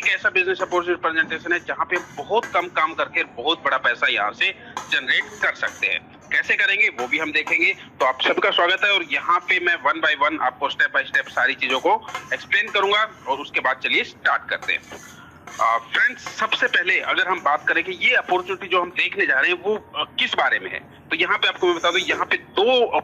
एक ऐसा business opportunity presentation है जहां पे बहुत कम काम करके बहुत बड़ा पैसा यहाँ से जनरेट कर सकते हैं। कैसे करेंगे वो भी हम देखेंगे। तो आप सबका स्वागत है और यहाँ पे मैं वन बाय वन आपको स्टेप बाय स्टेप सारी चीजों को एक्सप्लेन करूंगा और उसके बाद चलिए स्टार्ट करते हैं। फ्रेंड्स, सबसे पहले अगर हम बात करें कि ये अपॉर्चुनिटी जो हम देखने जा रहे हैं वो किस बारे में है, तो यहाँ पे आपको मैं बता दूं, यहाँ पे दो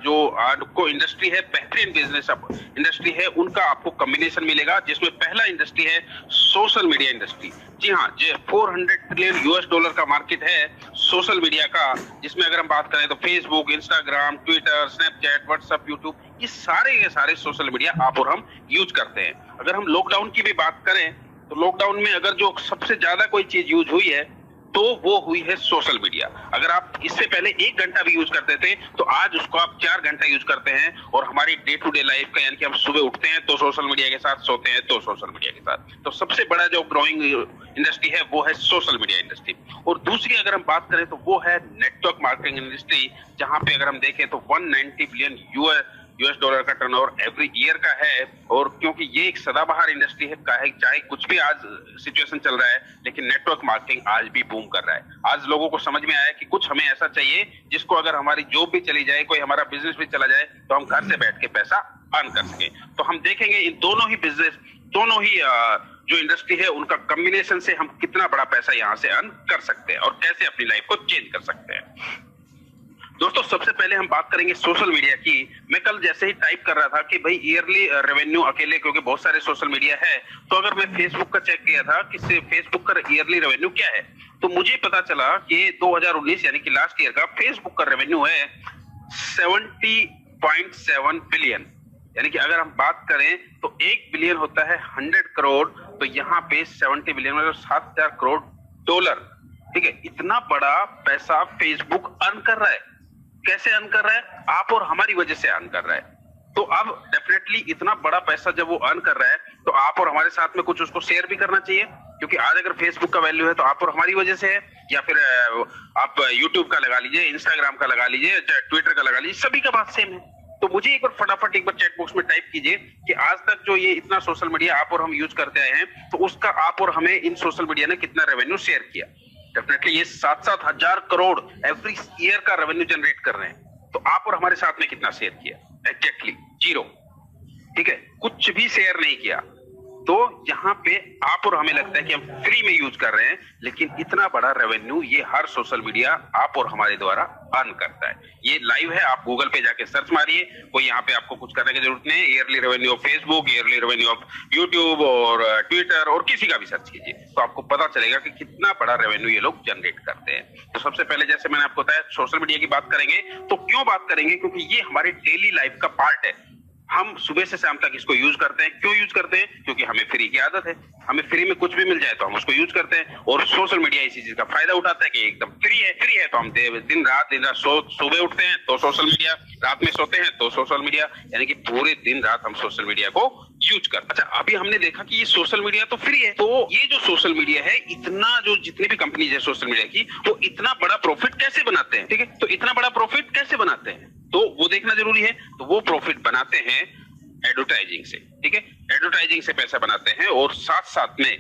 जो आपको इंडस्ट्री है, बेहतरीन बिजनेस इंडस्ट्री है, उनका आपको कॉम्बिनेशन मिलेगा। जिसमें पहला इंडस्ट्री है सोशल मीडिया इंडस्ट्री। जी हाँ, जो 400 ट्रिलियन यूएस डॉलर का मार्केट है सोशल मीडिया का, जिसमें अगर हम बात करें तो Facebook, Instagram, Twitter, Snapchat, WhatsApp, YouTube, ये सारे सोशल मीडिया आप और हम यूज करते हैं। अगर हम लॉकडाउन की भी बात करें तो लॉकडाउन में अगर जो सबसे ज्यादा कोई चीज यूज हुई है तो वो हुई है सोशल मीडिया। अगर आप इससे पहले 1 घंटा भी यूज करते थे तो आज उसको आप 4 घंटा यूज करते हैं। और हमारी डे टू डे लाइफ का, यानी कि हम सुबह उठते हैं तो सोशल मीडिया के साथ, सोते हैं तो सोशल मीडिया के साथ। तो सबसे बड़ा जो ग्रोइंग इंडस्ट्री है वो है सोशल मीडिया इंडस्ट्री। और दूसरी अगर हम बात करें तो वो है नेटवर्क मार्केटिंग इंडस्ट्री, जहां पे अगर हम देखें तो 190 बिलियन यूएस डॉलर का टर्नओवर एवरी ईयर का है। और क्योंकि ये एक सदाबहार इंडस्ट्री है, चाहे कुछ भी आज सिचुएशन चल रहा है, लेकिन नेटवर्क मार्केटिंग आज भी बूम कर रहा है। आज लोगों को समझ में आया कि कुछ हमें ऐसा चाहिए जिसको अगर हमारी जॉब भी चली जाए, कोई हमारा बिजनेस भी चला जाए, तो हम घर से बैठ के पैसा अर्न कर सके। तो हम देखेंगे इन दोनों ही बिजनेस, दोनों ही जो इंडस्ट्री है उनका कॉम्बिनेशन से हम कितना बड़ा पैसा यहाँ से अर्न कर सकते हैं और कैसे अपनी लाइफ को चेंज कर सकते हैं। दोस्तों, सबसे पहले हम बात करेंगे सोशल मीडिया की। मैं कल जैसे ही टाइप कर रहा था कि भाई ईयरली रेवेन्यू अकेले, क्योंकि बहुत सारे सोशल मीडिया है, तो अगर मैं फेसबुक का चेक किया था कि फेसबुक का ईयरली रेवेन्यू क्या है, तो मुझे पता चला कि 2019 यानी कि लास्ट ईयर का फेसबुक का रेवेन्यू है 70.7 बिलियन। यानी कि अगर हम बात करें तो 1 बिलियन होता है 100 करोड़, तो यहाँ पे 70 बिलियन मतलब 7,000 करोड़ डॉलर। ठीक है, इतना बड़ा पैसा फेसबुक अर्न कर रहा है। कैसे अर्न कर रहा है? आप और हमारी वजह से अर्न कर रहा है। तो अब डेफिनेटली इतना बड़ा पैसा जब वो अर्न कर रहा है तो आप और हमारे साथ में कुछ उसको शेयर भी करना चाहिए, क्योंकि आज अगर फेसबुक का वैल्यू है तो आप और हमारी वजह से है, या फिर आप यूट्यूब का लगा लीजिए, इंस्टाग्राम का लगा लीजिए, ट्विटर का लगा लीजिए, सभी का बात सेम है। तो मुझे एक बार फटाफट एक बार चैट बॉक्स में टाइप कीजिए कि आज तक जो ये इतना सोशल मीडिया आप और हम यूज करते आए हैं, तो उसका आप और हमें इन सोशल मीडिया ने कितना रेवेन्यू शेयर किया। डेफिनेटली ये 7-7 हजार करोड़ एवरी ईयर का रेवेन्यू जनरेट कर रहे हैं। तो आप और हमारे साथ में कितना शेयर किया? एग्जैक्टली 0। ठीक है, कुछ भी शेयर नहीं किया। तो यहाँ पे आप और हमें लगता है कि हम फ्री में यूज कर रहे हैं, लेकिन इतना बड़ा रेवेन्यू ये हर सोशल मीडिया आप और हमारे द्वारा अर्न करता है। ये लाइव है, आप गूगल पे जाके सर्च मारिए, कोई यहाँ पे आपको कुछ करने की जरूरत नहीं है। Yearly revenue of Facebook, yearly revenue of YouTube और ट्विटर और किसी का भी सर्च कीजिए तो आपको पता चलेगा कि कितना बड़ा रेवेन्यू ये लोग जनरेट करते हैं। तो सबसे पहले जैसे मैंने आपको बताया सोशल मीडिया की बात करेंगे। तो क्यों बात करेंगे? क्योंकि ये हमारी डेली लाइफ का पार्ट है। हम सुबह से शाम तक इसको यूज करते हैं। क्यों यूज करते हैं? क्योंकि हमें फ्री की आदत है। हमें फ्री में कुछ भी मिल जाए तो हम उसको यूज करते हैं, और सोशल मीडिया इसी चीज का फायदा उठाता है कि एकदम फ्री है तो हम दिन रात सुबह उठते हैं तो सोशल मीडिया, रात में सोते हैं तो सोशल मीडिया, यानी कि पूरे दिन रात हम सोशल मीडिया को यूज करते हैं। अच्छा, अभी हमने देखा कि ये सोशल मीडिया तो फ्री है, तो ये जो सोशल मीडिया है, इतना जो जितने भी कंपनीज है सोशल मीडिया की, वो इतना बड़ा प्रॉफिट कैसे बनाते हैं? ठीक है, तो इतना बड़ा प्रॉफिट कैसे बनाते हैं तो वो देखना जरूरी है। तो वो प्रॉफिट बनाते हैं एडवर्टाइजिंग से। ठीक है, एडवर्टाइजिंग से पैसा बनाते हैं, और साथ साथ में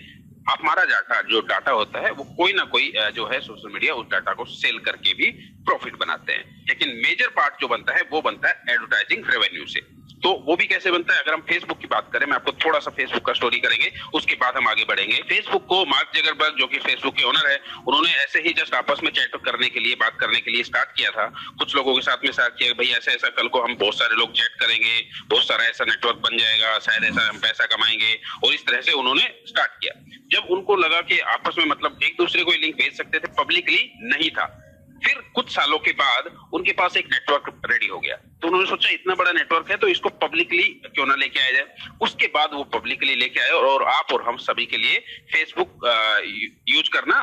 हमारा जो डाटा होता है वो कोई ना कोई जो है सोशल मीडिया उस डाटा को सेल करके भी प्रॉफिट बनाते हैं। लेकिन मेजर पार्ट जो बनता है वो बनता है एडवर्टाइजिंग रेवेन्यू से। तो वो भी कैसे बनता है? अगर हम फेसबुक की बात करें, मैं आपको थोड़ा सा फेसबुक का स्टोरी करेंगे, उसके बाद हम आगे बढ़ेंगे। फेसबुक को मार्क जकरबर्ग, जो कि फेसबुक के ओनर है, उन्होंने ऐसे ही जस्ट आपस में चैट करने के लिए, बात करने के लिए स्टार्ट किया था। कुछ लोगों के साथ में स्टार्ट किया, भाई ऐसा ऐसा कल को हम बहुत सारे लोग चैट करेंगे, बहुत सारा ऐसा नेटवर्क बन जाएगा, शायद ऐसा हम पैसा कमाएंगे, और इस तरह से उन्होंने स्टार्ट किया। जब उनको लगा कि आपस में मतलब एक दूसरे को लिंक भेज सकते थे, पब्लिकली नहीं था, फिर कुछ सालों के बाद उनके पास एक नेटवर्क रेडी हो गया। तो उन्होंने सोचा इतना बड़ा नेटवर्क है तो इसको पब्लिकली क्यों ना लेके आया जाए। उसके बाद वो पब्लिकली लेके आए, और आप और हम सभी के लिए फेसबुक यूज करना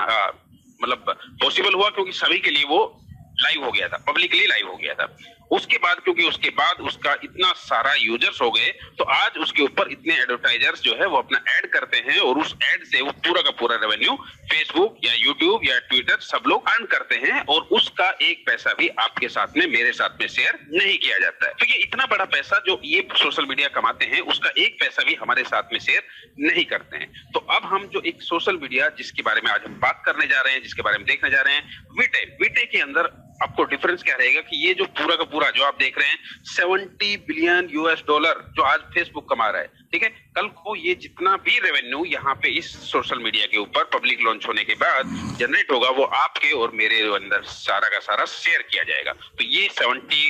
मतलब पॉसिबल हुआ, क्योंकि सभी के लिए वो लाइव हो गया था, पब्लिकली लाइव हो गया था। उसके बाद क्योंकि उसके बाद उसका इतना सारा यूजर्स हो गए, तो आज उसके ऊपर इतने एडवर्टाइजर्स जो है वो अपना ऐड करते हैं और उस ऐड से वो पूरा का पूरा रेवेन्यू फेसबुक या यूट्यूब या ट्विटर सब लोग अर्न करते हैं और उसका एक पैसा भी आपके साथ में, मेरे साथ में शेयर नहीं किया जाता है। तो ये इतना बड़ा पैसा जो ये सोशल मीडिया कमाते हैं उसका एक पैसा भी हमारे साथ में शेयर नहीं करते हैं। तो अब हम जो एक सोशल मीडिया जिसके बारे में आज हम बात करने जा रहे हैं, जिसके बारे में देखने जा रहे हैं, वीटे के अंदर आपको डिफरेंस क्या रहेगा कि ये जो पूरा का पूरा जो आप देख रहे हैं 70 बिलियन यूएस डॉलर जो आज फेसबुक कमा रहा है, ठीक है, कल को ये जितना भी रेवेन्यू यहाँ पे इस सोशल मीडिया के ऊपर पब्लिक लॉन्च होने के बाद जनरेट होगा वो आपके और मेरे अंदर सारा का सारा शेयर किया जाएगा। तो ये 70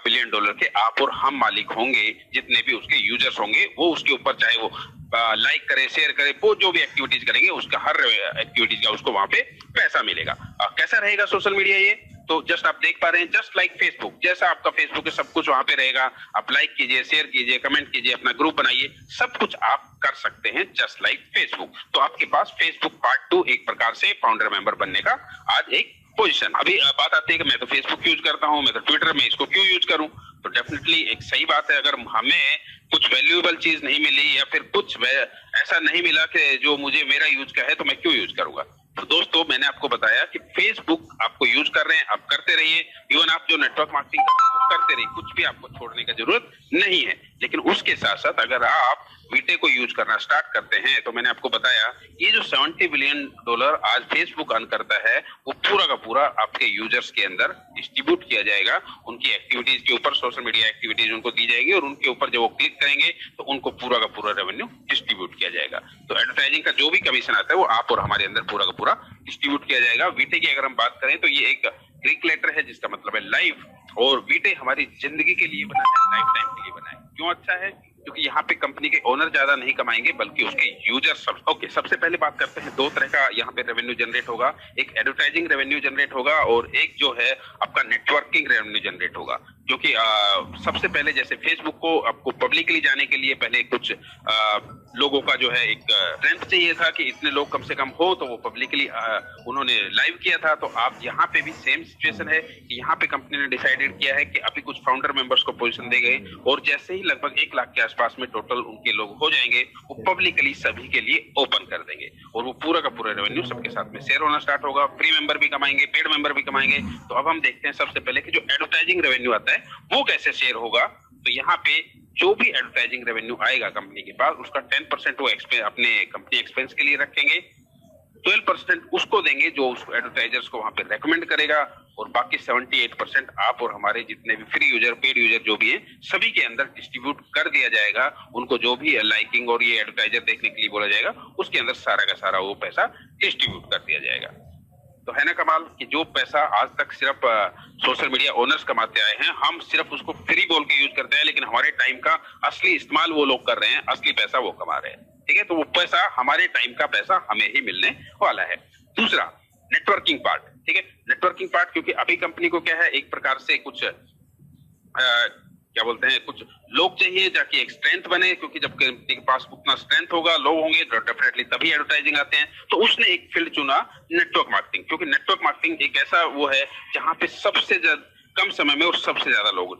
बिलियन डॉलर के आप और हम मालिक होंगे, जितने भी उसके यूजर्स होंगे वो उसके ऊपर चाहे वो लाइक करे, शेयर करे, वो जो भी एक्टिविटीज करेंगे उसका हर एक्टिविटीज का उसको वहां पे पैसा मिलेगा। कैसा रहेगा सोशल मीडिया ये? तो जस्ट आप देख पा रहे हैं, जस्ट लाइक फेसबुक, जैसा आपका फेसबुक है सब कुछ वहां पे रहेगा। आप लाइक कीजिए, शेयर कीजिए, कमेंट कीजिए, अपना ग्रुप बनाइए, सब कुछ आप कर सकते हैं जस्ट लाइक फेसबुक। तो आपके पास फेसबुक पार्ट 2 एक प्रकार से फाउंडर मेंबर बनने का आज एक पोजीशन। अभी बात आती है कि मैं तो फेसबुक यूज करता हूं, मैं तो ट्विटर में, इसको क्यों यूज करूं? तो डेफिनेटली एक सही बात है, अगर हमें कुछ वैल्यूएबल चीज नहीं मिली या फिर कुछ ऐसा नहीं मिला कि जो मुझे मेरा यूज का है, तो मैं क्यों यूज करूंगा? तो दोस्तों मैंने आपको बताया कि फेसबुक आपको यूज कर रहे हैं, आप करते रहिए। इवन आप जो नेटवर्क मार्केटिंग करते रहिए, कुछ भी आपको छोड़ने की जरूरत नहीं है। लेकिन उसके साथ साथ अगर आप वीटे को यूज करना स्टार्ट करते हैं, तो मैंने आपको बताया ये जो 70 बिलियन डॉलर आज फेसबुक अर्न करता है वो पूरा का पूरा आपके यूजर्स के अंदर डिस्ट्रीब्यूट किया जाएगा। उनकी एक्टिविटीज के ऊपर, सोशल मीडिया एक्टिविटीज उनको दी जाएगी और उनके ऊपर जब वो क्लिक करेंगे तो उनको पूरा का पूरा रेवेन्यू डिस्ट्रीब्यूट किया जाएगा। तो एडवर्टाइजिंग का जो भी कमीशन आता है वो आप और हमारे अंदर पूरा का पूरा डिस्ट्रीब्यूट किया जाएगा। वीटे की अगर हम बात करें तो ये एक ग्रीक लेटर है जिसका मतलब है लाइफ, और वीटे हमारी जिंदगी के लिए बना है, लाइफ टाइम के लिए बना है। क्यों अच्छा है? क्योंकि यहाँ पे कंपनी के ओनर ज्यादा नहीं कमाएंगे बल्कि उसके यूजर सब। ओके, सबसे पहले बात करते हैं, दो तरह का यहाँ पे रेवेन्यू जनरेट होगा। एक एडवर्टाइजिंग रेवेन्यू जनरेट होगा और एक जो है आपका नेटवर्किंग रेवेन्यू जनरेट होगा। क्योंकि सबसे पहले जैसे फेसबुक को आपको पब्लिकली जाने के लिए पहले कुछ लोगों का जो है एक स्ट्रेंथ चाहिए था कि इतने लोग कम से कम हो, तो वो पब्लिकली उन्होंने लाइव किया था। तो आप यहाँ पे भी सेम सिचुएशन है कि यहाँ पे कंपनी ने डिसाइडेड किया है कि अभी कुछ फाउंडर मेंबर्स को पोजीशन दे गए और जैसे ही लगभग 1 लाख के आसपास में टोटल उनके लोग हो जाएंगे वो पब्लिकली सभी के लिए ओपन कर देंगे और वो पूरा का पूरा रेवेन्यू सबके साथ में शेयर होना स्टार्ट होगा। फ्री मेंबर भी कमाएंगे, पेड मेंबर भी कमाएंगे। तो अब हम देखते हैं सबसे पहले कि जो एडवर्टाइजिंग रेवेन्यू आता है वो कैसे शेयर होगा। तो यहाँ पे जो भी एडवर्टाइजिंग रेवेन्यू आएगा कंपनी के पास उसका 10% वो अपने कंपनी एक्सपेंस के लिए रखेंगे, 12% उसको देंगे जो उसको एडवर्टाइजर्स को वहां पे रेकमेंड करेगा और बाकी 78% आप और हमारे जितने भी फ्री यूजर, पेड यूजर जो भी है सभी के अंदर डिस्ट्रीब्यूट कर दिया जाएगा। उनको जो भी लाइकिंग और ये एडवर्टाइजर देखने के लिए बोला जाएगा उसके अंदर सारा का सारा वो पैसा डिस्ट्रीब्यूट कर दिया जाएगा। तो है ना कमाल कि जो पैसा आज तक सिर्फ सोशल मीडिया ओनर्स कमाते आए हैं, हम सिर्फ उसको फ्री बोल के यूज करते हैं, लेकिन हमारे टाइम का असली इस्तेमाल वो लोग कर रहे हैं, असली पैसा वो कमा रहे हैं। ठीक है, तो वो पैसा, हमारे टाइम का पैसा हमें ही मिलने वाला है। दूसरा, नेटवर्किंग पार्ट। ठीक है, नेटवर्किंग पार्ट, क्योंकि अभी कंपनी को क्या है, एक प्रकार से कुछ क्या बोलते हैं, कुछ लोग चाहिए ताकि एक स्ट्रेंथ बने, क्योंकि जब कंपनी के पास उतना स्ट्रेंथ होगा, लोग होंगे, तो डेफिनेटली तभी एडवर्टाइजिंग आते हैं। तो उसने एक फील्ड चुना नेटवर्क मार्केटिंग, क्योंकि नेटवर्क मार्केटिंग एक ऐसा वो है जहां पे सबसे कम समय में और सबसे ज्यादा लोग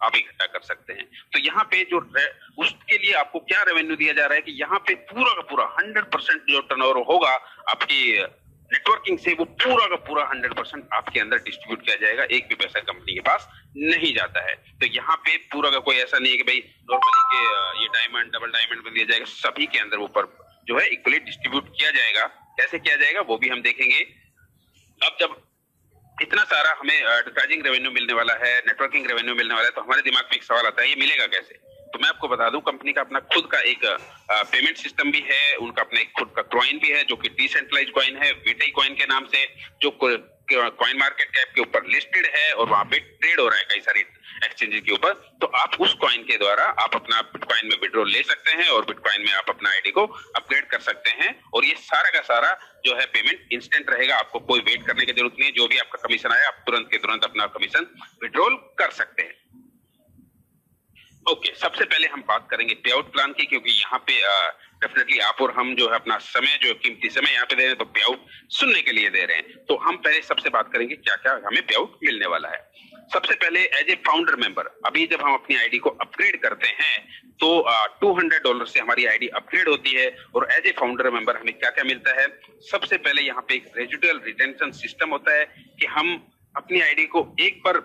आप इकट्ठा कर सकते हैं। तो यहाँ पे जो उसके लिए आपको क्या रेवेन्यू दिया जा रहा है कि यहाँ पे पूरा का पूरा 100% जो टर्नओवर होगा आपकी नेटवर्किंग से, वो पूरा का पूरा 100% आपके अंदर डिस्ट्रीब्यूट किया जाएगा। एक भी पैसा कंपनी के पास नहीं जाता है। तो यहाँ पे पूरा का कोई ऐसा नहीं है कि भाई नॉर्मली के ये डायमंड, डबल डायमंड में दिया जाएगा, सभी के अंदर ऊपर जो है इक्वली डिस्ट्रीब्यूट किया जाएगा। कैसे किया जाएगा वो भी हम देखेंगे। अब जब इतना सारा हमें एडवर्टाइजिंग रेवेन्यू मिलने वाला है, नेटवर्किंग रेवेन्यू मिलने वाला है, तो हमारे दिमाग में एक सवाल आता है, ये मिलेगा कैसे? तो मैं आपको बता दूं, कंपनी का अपना खुद का एक पेमेंट सिस्टम भी है, उनका अपना एक खुद का कॉइन भी है जो कि डिसेंट्रलाइज्ड कॉइन है, वीटे कॉइन के नाम से, जो कॉइन मार्केट कैप के ऊपर लिस्टेड है और वहां पे ट्रेड हो रहा है कई सारी एक्सचेंज के ऊपर। तो आप उस कॉइन के द्वारा आप अपना बिटकॉइन में विड्रॉ ले सकते हैं और बिटकॉइन में आप अपना आईडी को अपग्रेड कर सकते हैं और ये सारा का सारा जो है पेमेंट इंस्टेंट रहेगा। आपको कोई वेट करने की जरूरत नहीं है। जो भी आपका कमीशन आया आप तुरंत के तुरंत अपना कमीशन विड्रॉल कर सकते हैं। ओके, सबसे पहले हम बात करेंगे पे आउट प्लान की, क्योंकि यहाँ पे डेफिनेटली आप और हम जो है अपना समय, जो कीमती समय यहाँ पे दे रहे हैं, तो पे आउट सुनने के लिए दे रहे हैं। तो हम पहले सबसे बात करेंगे क्या क्या हमें पे आउट मिलने वाला है। सबसे पहले एज ए फाउंडर मेंबर, अभी जब हम अपनी आईडी को अपग्रेड करते हैं तो $200 से हमारी आईडी अपग्रेड होती है। और एज ए फाउंडर मेंबर हमें क्या क्या मिलता है, सबसे पहले यहाँ पे एक रेजिडुअल रिटेंशन सिस्टम होता है कि हम अपनी आईडी को एक बार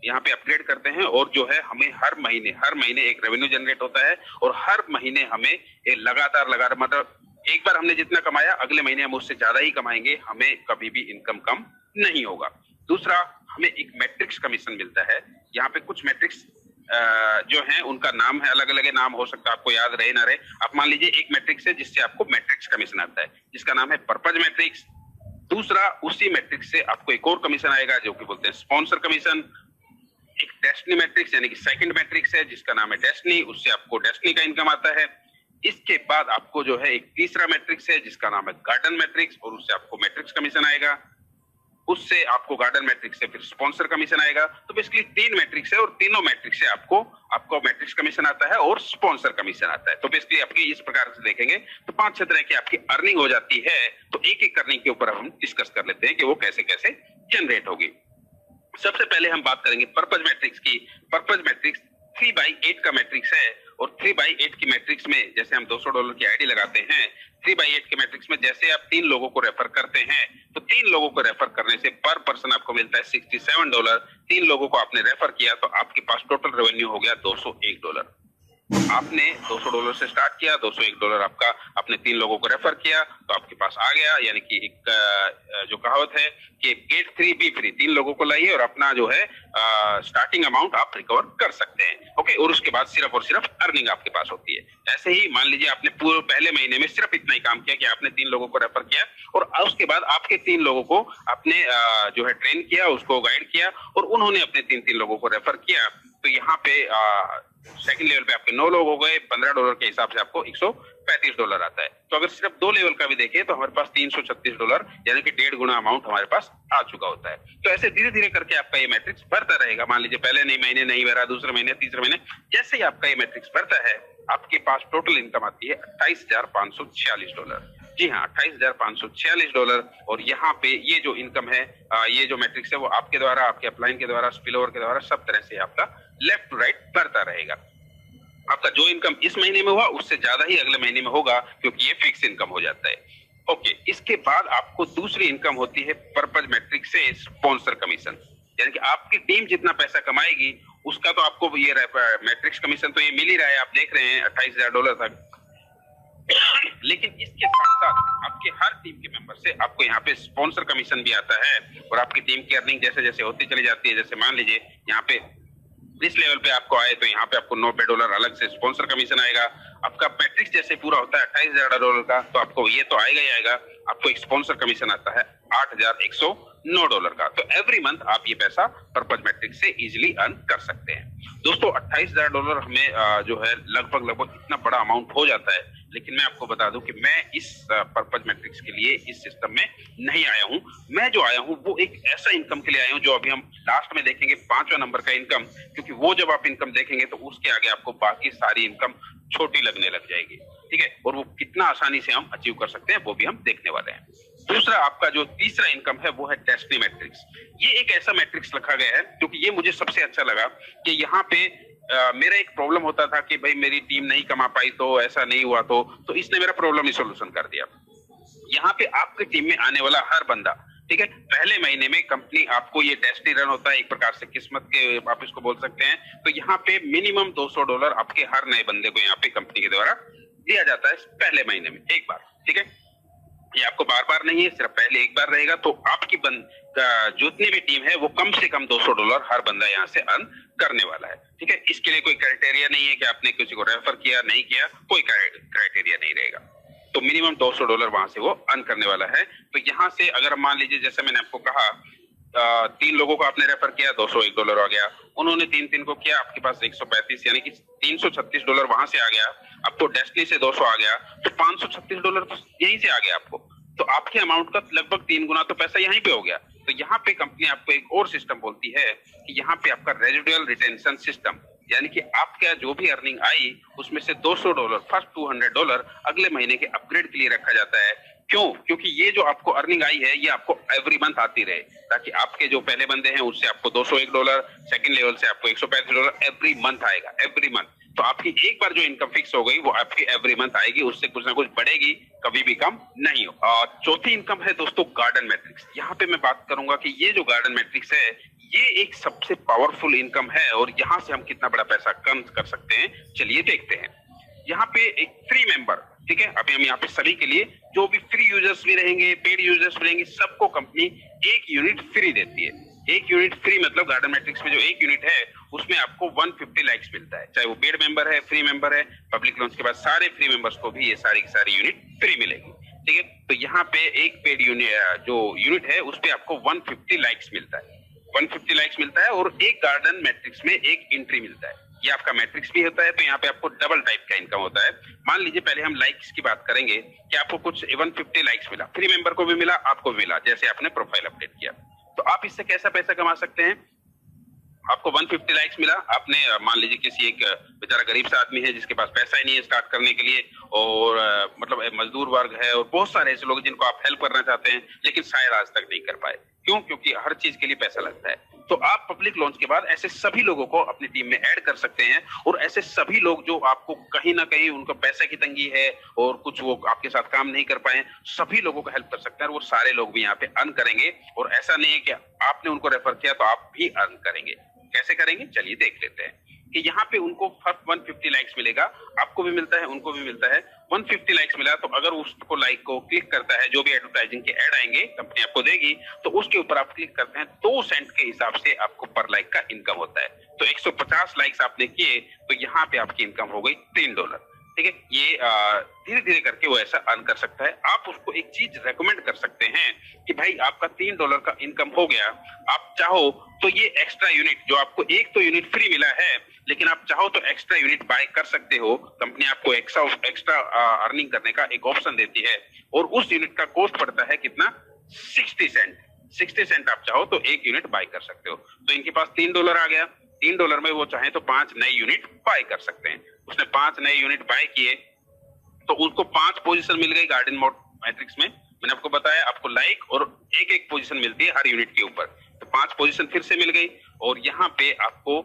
यहाँ पे अपग्रेड करते हैं और जो है हमें हर महीने एक रेवेन्यू जनरेट होता है और हर महीने हमें लगातार मतलब एक बार हमने जितना कमाया अगले महीने हम उससे ज्यादा ही कमाएंगे, हमें कभी भी इनकम कम नहीं होगा। दूसरा, हमें एक मैट्रिक्स कमीशन मिलता है। यहाँ पे कुछ मैट्रिक्स जो हैं उनका नाम है, अलग अलग नाम हो सकता है, आपको याद रहे ना रहे। आप मान लीजिए एक मैट्रिक्स है जिससे आपको मैट्रिक्स कमीशन आता है, जिसका नाम है पर्पज मैट्रिक्स। दूसरा, उसी मैट्रिक्स से आपको एक और कमीशन आएगा जो कि बोलते हैं स्पॉन्सर कमीशन। एक डेस्टिनी मैट्रिक्स यानी कि सेकंड मैट्रिक्स है जिसका नाम है डेस्टिनी, उससे आपको डेस्टिनी का इनकम आता है। इसके बाद आपको जो है एक तीसरा मैट्रिक्स है जिसका नाम है गार्डन मैट्रिक्स, और उससे आपको मैट्रिक्स कमीशन आएगा। उससे आपको गार्डन मैट्रिक्स से फिर स्पॉन्सर कमीशन आएगा। तो बेसिकली 3 मैट्रिक्स है और तीनों मैट्रिक्स से आपको मैट्रिक्स कमीशन आता है और स्पॉन्सर कमीशन आता है। तो बेसिकली आपकी इस प्रकार से देखेंगे तो 5-6 तरह की आपकी अर्निंग हो जाती है। तो एक एक अर्निंग के ऊपर हम डिस्कस कर लेते हैं कि वो कैसे कैसे जनरेट होगी। सबसे पहले हम बात करेंगे पर्पज मैट्रिक्स की। पर्पज मैट्रिक्स 3/8 का मैट्रिक्स है और 3/8 की मैट्रिक्स में जैसे हम $200 की आईडी लगाते हैं, 3/8 के मैट्रिक्स में जैसे आप 3 लोगों को रेफर करते हैं तो 3 लोगों को रेफर करने से पर पर्सन आपको मिलता है $67। 3 लोगों को आपने रेफर किया तो आपके पास टोटल रेवेन्यू हो गया $201। आपने $200 से स्टार्ट किया, $201 आपका, आपने 3 लोगों को रेफर किया तो आपके पास आ गया। यानी कि एक जो कहावत है कि गेट 3 बी फ्री, 3 लोगों को लाइए और अपना जो है स्टार्टिंग अमाउंट आप रिकवर कर सकते हैं। ओके, और उसके बाद सिर्फ और सिर्फ अर्निंग आपके पास होती है। ऐसे ही मान लीजिए आपने पूरे पहले महीने में सिर्फ इतना ही काम किया कि आपने 3 लोगों को रेफर किया और उसके बाद आपके 3 लोगों को आपने जो है ट्रेन किया, उसको गाइड किया और उन्होंने अपने 3 लोगों को रेफर किया। तो यहाँ पे सेकंड लेवल पे आपके 9 लोग हो गए, $15 के हिसाब से आपको $135 आता है। तो अगर सिर्फ 2 लेवल का भी देखें तो हमारे पास $336 यानी कि 1.5 गुना अमाउंट हमारे पास आ चुका होता है। तो ऐसे धीरे धीरे करके आपका ये मैट्रिक्स बढ़ता रहेगा। मान लीजिए पहले नहीं महीने नहीं भरा, दूसरे महीने, तीसरे महीने, जैसे ही आपका ये मैट्रिक्स बढ़ता है आपके पास टोटल इनकम आती है $28,546। जी हाँ, $28,546। और यहाँ पे ये जो इनकम है, ये जो मैट्रिक्स है वो आपके द्वारा, आपके अपलाइन के द्वारा, स्पिलओवर के द्वारा, सब तरह से आपका लेफ्ट टू राइट बढ़ता रहेगा। आपका जो इनकम इस महीने में हुआ उससे ज्यादा ही अगले महीने में होगा क्योंकि ये फिक्स इनकम हो जाता है। ओके, इसके बाद आपको दूसरी इनकम होती है पर्पज मैट्रिक्स से स्पॉन्सर कमीशन। यानी कि आपकी टीम जितना पैसा कमाएगी उसका तो आपको ये मैट्रिक्स कमीशन तो ये मिल ही रहा है, आप देख रहे हैं $28,000 तक। लेकिन इसके साथ साथ आपके हर टीम के मेंबर से आपको यहाँ पे स्पॉन्सर कमीशन भी आता है और आपकी टीम की अर्निंग जैसे जैसे होती चली जाती है। जैसे मान लीजिए यहाँ पे इस लेवल पे आपको आए तो यहाँ पे आपको $90 अलग से स्पॉन्सर कमीशन आएगा। आपका मैट्रिक्स जैसे पूरा होता है $28,000 का तो आपको ये तो आएगा ही आएगा, आपको एक स्पॉन्सर कमीशन आता है $8,109 का। तो एवरी मंथ आप ये पैसा पर्पज मैट्रिक्स से इजीली अर्न कर सकते हैं। दोस्तों, $28,000 हमें जो है लगभग इतना बड़ा अमाउंट हो जाता है। लेकिन मैं आपको बता दूं कि मैं इस पर्पज मैट्रिक्स के लिए इस सिस्टम में नहीं आया हूं। मैं जो आया हूं वो एक ऐसा इनकम के लिए आया हूं जो अभी हम लास्ट में देखेंगे, 5वां नंबर का इनकम। क्योंकि वो जब आप इनकम देखेंगे तो उसके आगे आपको बाकी सारी इनकम छोटी लगने लग जाएगी, ठीक है। और वो कितना आसानी से हम अचीव कर सकते हैं वो भी हम देखने वाले हैं। दूसरा, आपका जो तीसरा इनकम है वो है डेस्टिनी मैट्रिक्स। ये एक ऐसा मैट्रिक्स रखा गया है क्योंकि ये मुझे सबसे अच्छा लगा कि यहाँ पे मेरा एक प्रॉब्लम होता था कि भाई मेरी टीम नहीं कमा पाई तो ऐसा नहीं हुआ तो इसने मेरा प्रॉब्लम ही सोल्यूशन कर दिया। यहाँ पे आपकी टीम में आने वाला हर बंदा, ठीक है, पहले महीने में कंपनी आपको, ये डेस्टिनी रन होता है एक प्रकार से किस्मत के आप इसको बोल सकते हैं। तो यहाँ पे मिनिमम $200 आपके हर नए बंदे को यहाँ पे कंपनी के द्वारा दिया जाता है पहले महीने में एक बार, ठीक है। ये आपको बार बार नहीं है, सिर्फ पहले एक बार रहेगा। तो आपकी जितनी भी टीम है वो कम से कम $200 हर बंदा यहाँ से अर्न करने वाला है, ठीक है। इसके लिए कोई क्राइटेरिया नहीं है कि आपने किसी को रेफर किया नहीं किया, कोई क्राइटेरिया नहीं रहेगा। तो मिनिमम $200 वहां से वो अर्न करने वाला है। तो यहाँ से अगर मान लीजिए जैसे मैंने आपको कहा 3 लोगों को आपने रेफर किया, $201 आ गया। उन्होंने 3 को किया, आपके पास 135 यानी कि $336 वहां से आ गया। आपको डेस्टिनी से 200 आ गया तो $536 तो यहीं से आ गया आपको। तो आपके अमाउंट का लगभग 3 गुना तो पैसा यहीं पे हो गया। तो यहाँ पे कंपनी आपको एक और सिस्टम बोलती है कि यहाँ पे आपका रेजिडुअल रिटेंशन सिस्टम, यानी कि आपका जो भी अर्निंग आई उसमें से $200 फर्स्ट $200 अगले महीने के अपग्रेड के लिए रखा जाता है। क्यों? क्योंकि ये जो आपको अर्निंग आई है ये आपको एवरी मंथ आती रहे, ताकि आपके जो पहले बंदे हैं उससे आपको $201, सेकंड लेवल से आपको $135 एवरी मंथ आएगा, एवरी मंथ। तो आपकी एक बार जो इनकम फिक्स हो गई वो आपकी एवरी मंथ आएगी, उससे कुछ ना कुछ बढ़ेगी, कभी भी कम नहीं हो। और चौथी इनकम है दोस्तों गार्डन मैट्रिक्स। यहाँ पे मैं बात करूंगा कि ये जो गार्डन मैट्रिक्स है ये एक सबसे पावरफुल इनकम है और यहाँ से हम कितना बड़ा पैसा कर्न कर सकते हैं, चलिए देखते हैं। यहाँ पे एक फ्री मेंबर, ठीक है, अभी हम यहाँ पे सभी के लिए जो भी फ्री यूजर्स भी रहेंगे, पेड यूजर्स भी रहेंगे, सबको कंपनी 1 यूनिट फ्री देती है। 1 यूनिट फ्री मतलब गार्डन मैट्रिक्स में जो 1 यूनिट है उसमें आपको 150 लाइक्स मिलता है, चाहे वो पेड मेंबर है, फ्री मेंबर है। पब्लिक लॉन्च के बाद सारे फ्री मेंबर्स को भी ये सारी की सारी यूनिट फ्री मिलेगी, ठीक है। तो यहाँ पे एक पेड यूनिट जो यूनिट है उस पे आपको 150 लाइक्स मिलता है, 150 लाइक्स मिलता है और एक गार्डन मैट्रिक्स में एक एंट्री मिलता है। ये आपका मैट्रिक्स भी होता है, तो यहाँ पे आपको डबल टाइप का इनकम होता है। मान लीजिए पहले हम लाइक्स की बात करेंगे कि आपको कुछ 150 लाइक्स मिला, फ्री मेंबर को भी मिला, आपको भी मिला, जैसे आपने प्रोफाइल अपडेट किया, तो आप इससे कैसा पैसा कमा सकते हैं। आपको 150 लाइक्स मिला, आपने मान लीजिए किसी एक बेचारा गरीब सा आदमी है जिसके पास पैसा ही नहीं है स्टार्ट करने के लिए, और मतलब मजदूर वर्ग है और बहुत सारे ऐसे लोग जिनको आप हेल्प करना चाहते हैं लेकिन शायद आज तक नहीं कर पाए। क्यों? क्योंकि हर चीज के लिए पैसा लगता है। तो आप पब्लिक लॉन्च के बाद ऐसे सभी लोगों को अपनी टीम में ऐड कर सकते हैं, और ऐसे सभी लोग जो आपको कहीं ना कहीं उनका पैसे की तंगी है और कुछ वो आपके साथ काम नहीं कर पाए, सभी लोगों को हेल्प कर सकते हैं, और वो सारे लोग भी यहाँ पे अर्न करेंगे। और ऐसा नहीं है कि आपने उनको रेफर किया तो आप भी अर्न करेंगे। कैसे करेंगे चलिए देख लेते हैं। कि यहाँ पे उनको फर्स्ट 150 लाइक्स मिलेगा, आपको भी मिलता है, उनको भी मिलता है। 150 लाइक्स मिला तो अगर उसको लाइक को क्लिक करता है, जो भी एडवर्टाइजिंग के ऐड आएंगे कंपनी आपको देगी, तो उसके ऊपर आप क्लिक करते हैं, 2 सेंट के हिसाब से आपको पर लाइक का इनकम होता है। तो 150 लाइक्स आपने किए तो यहाँ पे आपकी इनकम हो गई $3, ठीक है। ये धीरे धीरे करके वो ऐसा अर्न कर सकता है। आप उसको एक चीज रेकमेंड कर सकते हैं कि भाई आपका $3 का इनकम हो गया, आप चाहो तो ये एक्स्ट्रा यूनिट जो आपको एक तो यूनिट फ्री मिला है, लेकिन आप चाहो तो एक्स्ट्रा यूनिट बाय कर सकते हो। कंपनी आपको एक्स्ट्रा अर्निंग करने का एक ऑप्शन देती है, और उस यूनिट का कॉस्ट पड़ता है कितना, 60 सेंट। 60 सेंट आप चाहो तो एक यूनिट बाय कर सकते हो। तो इनके पास $3 आ गया, $3 में वो चाहे तो 5 नए यूनिट बाय कर सकते हैं। उसने 5 नए यूनिट बाय किए तो उसको 5 पोजीशन मिल गई गार्डन मैट्रिक्स में। मैंने आपको बताया आपको लाइक और एक एक पोजीशन मिलती है हर यूनिट के ऊपर, तो 5 पोजीशन फिर से मिल गई, और यहाँ पे आपको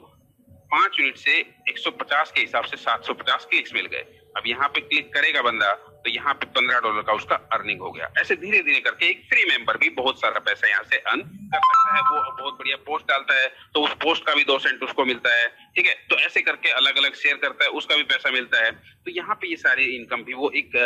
5 यूनिट से 150 के हिसाब से 750 क्लिक्स मिल गए। अब यहाँ पे क्लिक करेगा बंदा तो यहाँ पे $15 का उसका अर्निंग हो गया। ऐसे धीरे धीरे करके एक फ्री मेंबर भी बहुत सारा पैसा यहाँ से अर्न कर सकता है। वो बहुत बढ़िया पोस्ट डालता है तो उस पोस्ट का भी 2 सेंट उसको मिलता है, ठीक है। तो ऐसे करके अलग अलग शेयर करता है, उसका भी पैसा मिलता है। तो यहाँ पे ये सारे इनकम भी वो एक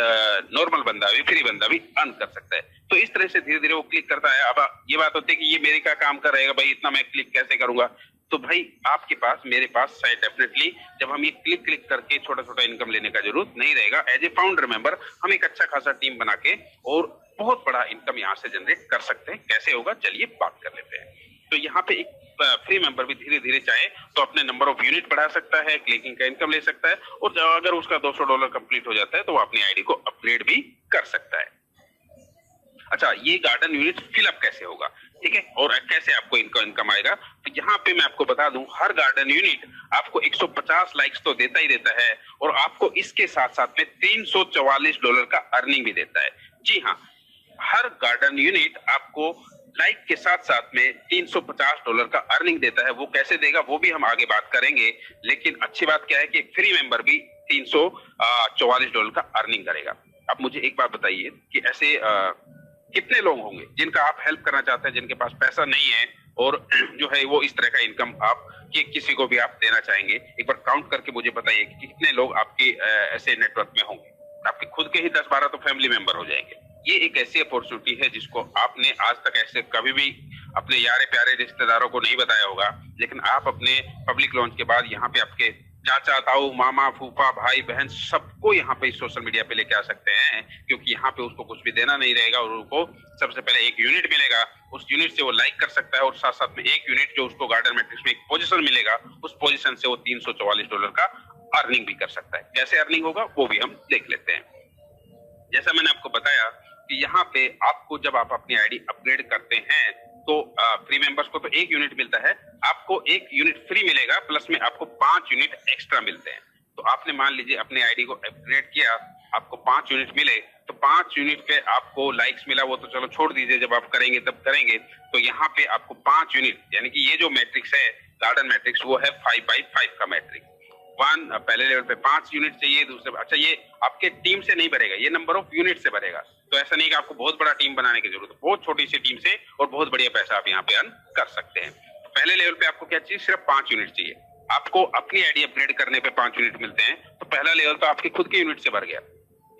नॉर्मल बंदा भी, फ्री बंदा भी अर्न कर सकता है। तो इस तरह से धीरे धीरे वो क्लिक करता है। अब ये बात होती है कि ये मेरे का काम कर रहेगा भाई, इतना मैं क्लिक कैसे करूंगा। तो भाई आपके पास, मेरे पास शायद डेफिनेटली जब हम ये क्लिक करके छोटा छोटा इनकम लेने का जरूरत नहीं रहेगा। एज ए फाउंडर मेंबर हम एक अच्छा खासा टीम बना के और बहुत बड़ा इनकम यहाँ से जनरेट कर सकते हैं। कैसे होगा चलिए बात कर लेते हैं। तो यहाँ पे एक फ्री मेंबर भी धीरे धीरे चाहे तो अपने नंबर ऑफ यूनिट बढ़ा सकता है, क्लिकिंग का इनकम ले सकता है, और अगर उसका $200 कंप्लीट हो जाता है तो वो अपनी आईडी को अपग्रेड भी कर सकता है। अच्छा, ये गार्डन यूनिट फिलअप कैसे होगा, ठीक है, और कैसे आपको इनकम आएगा। तो यहाँ पे मैं आपको बता दूं, हर गार्डन यूनिट आपको 150 लाइक्स तो देता ही देता है, और आपको इसके साथ साथ में $344 का अर्निंग भी देता है। जी हाँ, हर गार्डन यूनिट आपको लाइक के साथ साथ में $350 का अर्निंग देता है। वो कैसे देगा वो भी हम आगे बात करेंगे, लेकिन अच्छी बात क्या है कि फ्री मेंबर भी $344 का अर्निंग करेगा। अब मुझे एक बात बताइए कि ऐसे कितने लोग होंगे जिनका आप हेल्प करना चाहते हैं, जिनके पास पैसा नहीं है और जो है वो इस तरह का इनकम आप किसी को भी आप देना चाहेंगे। एक बार काउंट करके मुझे बताइए कि कितने लोग आपके ऐसे नेटवर्क में होंगे। आपके खुद के ही 10-12 तो फैमिली मेंबर हो जाएंगे। ये एक ऐसी अपॉर्चुनिटी है जिसको आपने आज तक ऐसे कभी भी अपने यारे प्यारे रिश्तेदारों को नहीं बताया होगा, लेकिन आप अपने पब्लिक लॉन्च के बाद यहाँ पे आपके चाचा, ताऊ, मामा, फूफा, भाई, बहन सबको यहाँ पे सोशल मीडिया पे लेके आ सकते हैं, क्योंकि यहाँ पे उसको कुछ भी देना नहीं रहेगा और उसको सबसे पहले एक यूनिट मिलेगा। उस यूनिट से वो लाइक कर सकता है, और साथ साथ में एक यूनिट जो उसको गार्डन मैट्रिक्स में एक पोजीशन मिलेगा, उस पोजीशन से वो $344 का अर्निंग भी कर सकता है। कैसे अर्निंग होगा वो भी हम देख लेते हैं। जैसा मैंने आपको बताया कि यहाँ पे आपको जब आप अपनी आईडी अपग्रेड करते हैं तो फ्री मेंबर्स को तो 1 यूनिट मिलता है, आपको 1 यूनिट फ्री मिलेगा, प्लस में आपको 5 यूनिट एक्स्ट्रा मिलते हैं। तो आपने मान लीजिए अपने आईडी को अपग्रेड किया, आपको 5 यूनिट मिले, तो 5 यूनिट पे आपको लाइक्स मिला, वो तो चलो छोड़ दीजिए, जब आप करेंगे तब करेंगे। तो यहाँ पे आपको 5 यूनिट, यानी कि ये जो मैट्रिक्स है गार्डन मैट्रिक्स, वो है 5x5 का मैट्रिक्स। पहले लेवल पे 5 यूनिट चाहिए, दूसरे, अच्छा ये आपके टीम से नहीं भरेगा, ये नंबर ऑफ यूनिट से भरेगा। तो ऐसा नहीं कि आपको बहुत बड़ा टीम बनाने की जरूरत है, बहुत छोटी सी टीम से और बहुत बढ़िया पैसा आप यहाँ पे अर्न कर सकते हैं। तो पहले लेवल पे आपको क्या चाहिए, सिर्फ 5 यूनिट चाहिए। आपको अपनी आईडी अपग्रेड करने पे 5 यूनिट मिलते हैं, तो पहला लेवल तो आपके खुद के यूनिट से भर गया।